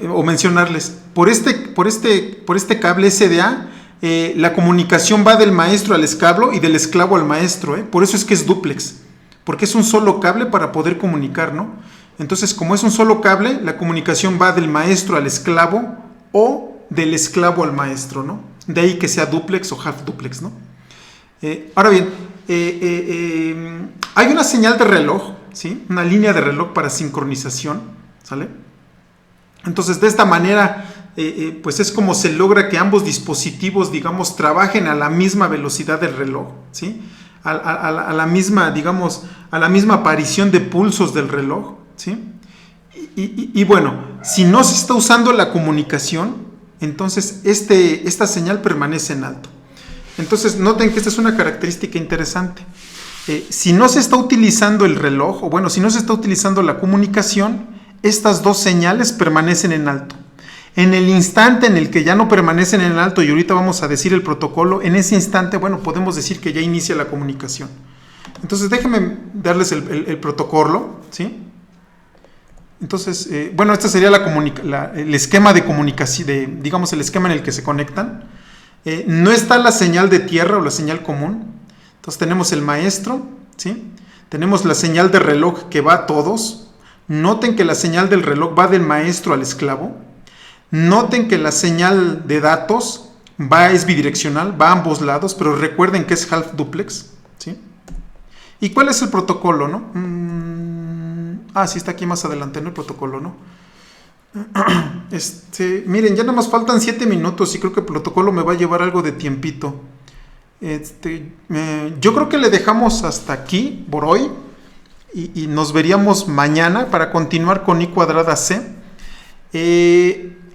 S1: o mencionarles. Por este cable SDA la comunicación va del maestro al esclavo y del esclavo al maestro, por eso es que es dúplex, porque es un solo cable para poder comunicar, ¿no? Entonces, como es un solo cable, la comunicación va del maestro al esclavo o del esclavo al maestro, ¿no? De ahí que sea dúplex o half dúplex, ¿no? Ahora bien, hay una señal de reloj, ¿sí? Una línea de reloj para sincronización, ¿sale? Entonces, de esta manera, pues es como se logra que ambos dispositivos, digamos, trabajen a la misma velocidad del reloj, ¿sí? A la misma, digamos, a la misma aparición de pulsos del reloj, ¿sí? Y bueno, si no se está usando la comunicación, entonces esta señal permanece en alto. Entonces, noten que esta es una característica interesante. Si no se está utilizando el reloj, o bueno, si no se está utilizando la comunicación, estas dos señales permanecen en alto. En el instante en el que ya no permanecen en alto, y ahorita vamos a decir el protocolo, en ese instante, bueno, podemos decir que ya inicia la comunicación. Entonces, déjenme darles el protocolo, ¿sí? Entonces, bueno, este sería el esquema de comunicación, digamos, el esquema en el que se conectan. No está la señal de tierra o la señal común. Entonces, tenemos el maestro, ¿sí? Tenemos la señal de reloj que va a todos. Noten que la señal del reloj va del maestro al esclavo. Noten que la señal de datos es bidireccional, va a ambos lados, pero recuerden que es half duplex, ¿sí? ¿Y cuál es el protocolo, no? Sí, está aquí más adelante, ¿no? El protocolo, ¿no? Miren, ya nada más faltan 7 minutos y creo que el protocolo me va a llevar algo de tiempito. Yo creo que le dejamos hasta aquí por hoy y nos veríamos mañana para continuar con I cuadrada C.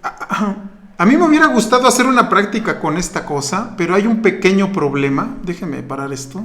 S1: A mí me hubiera gustado hacer una práctica con esta cosa, pero hay un pequeño problema. Déjenme parar esto.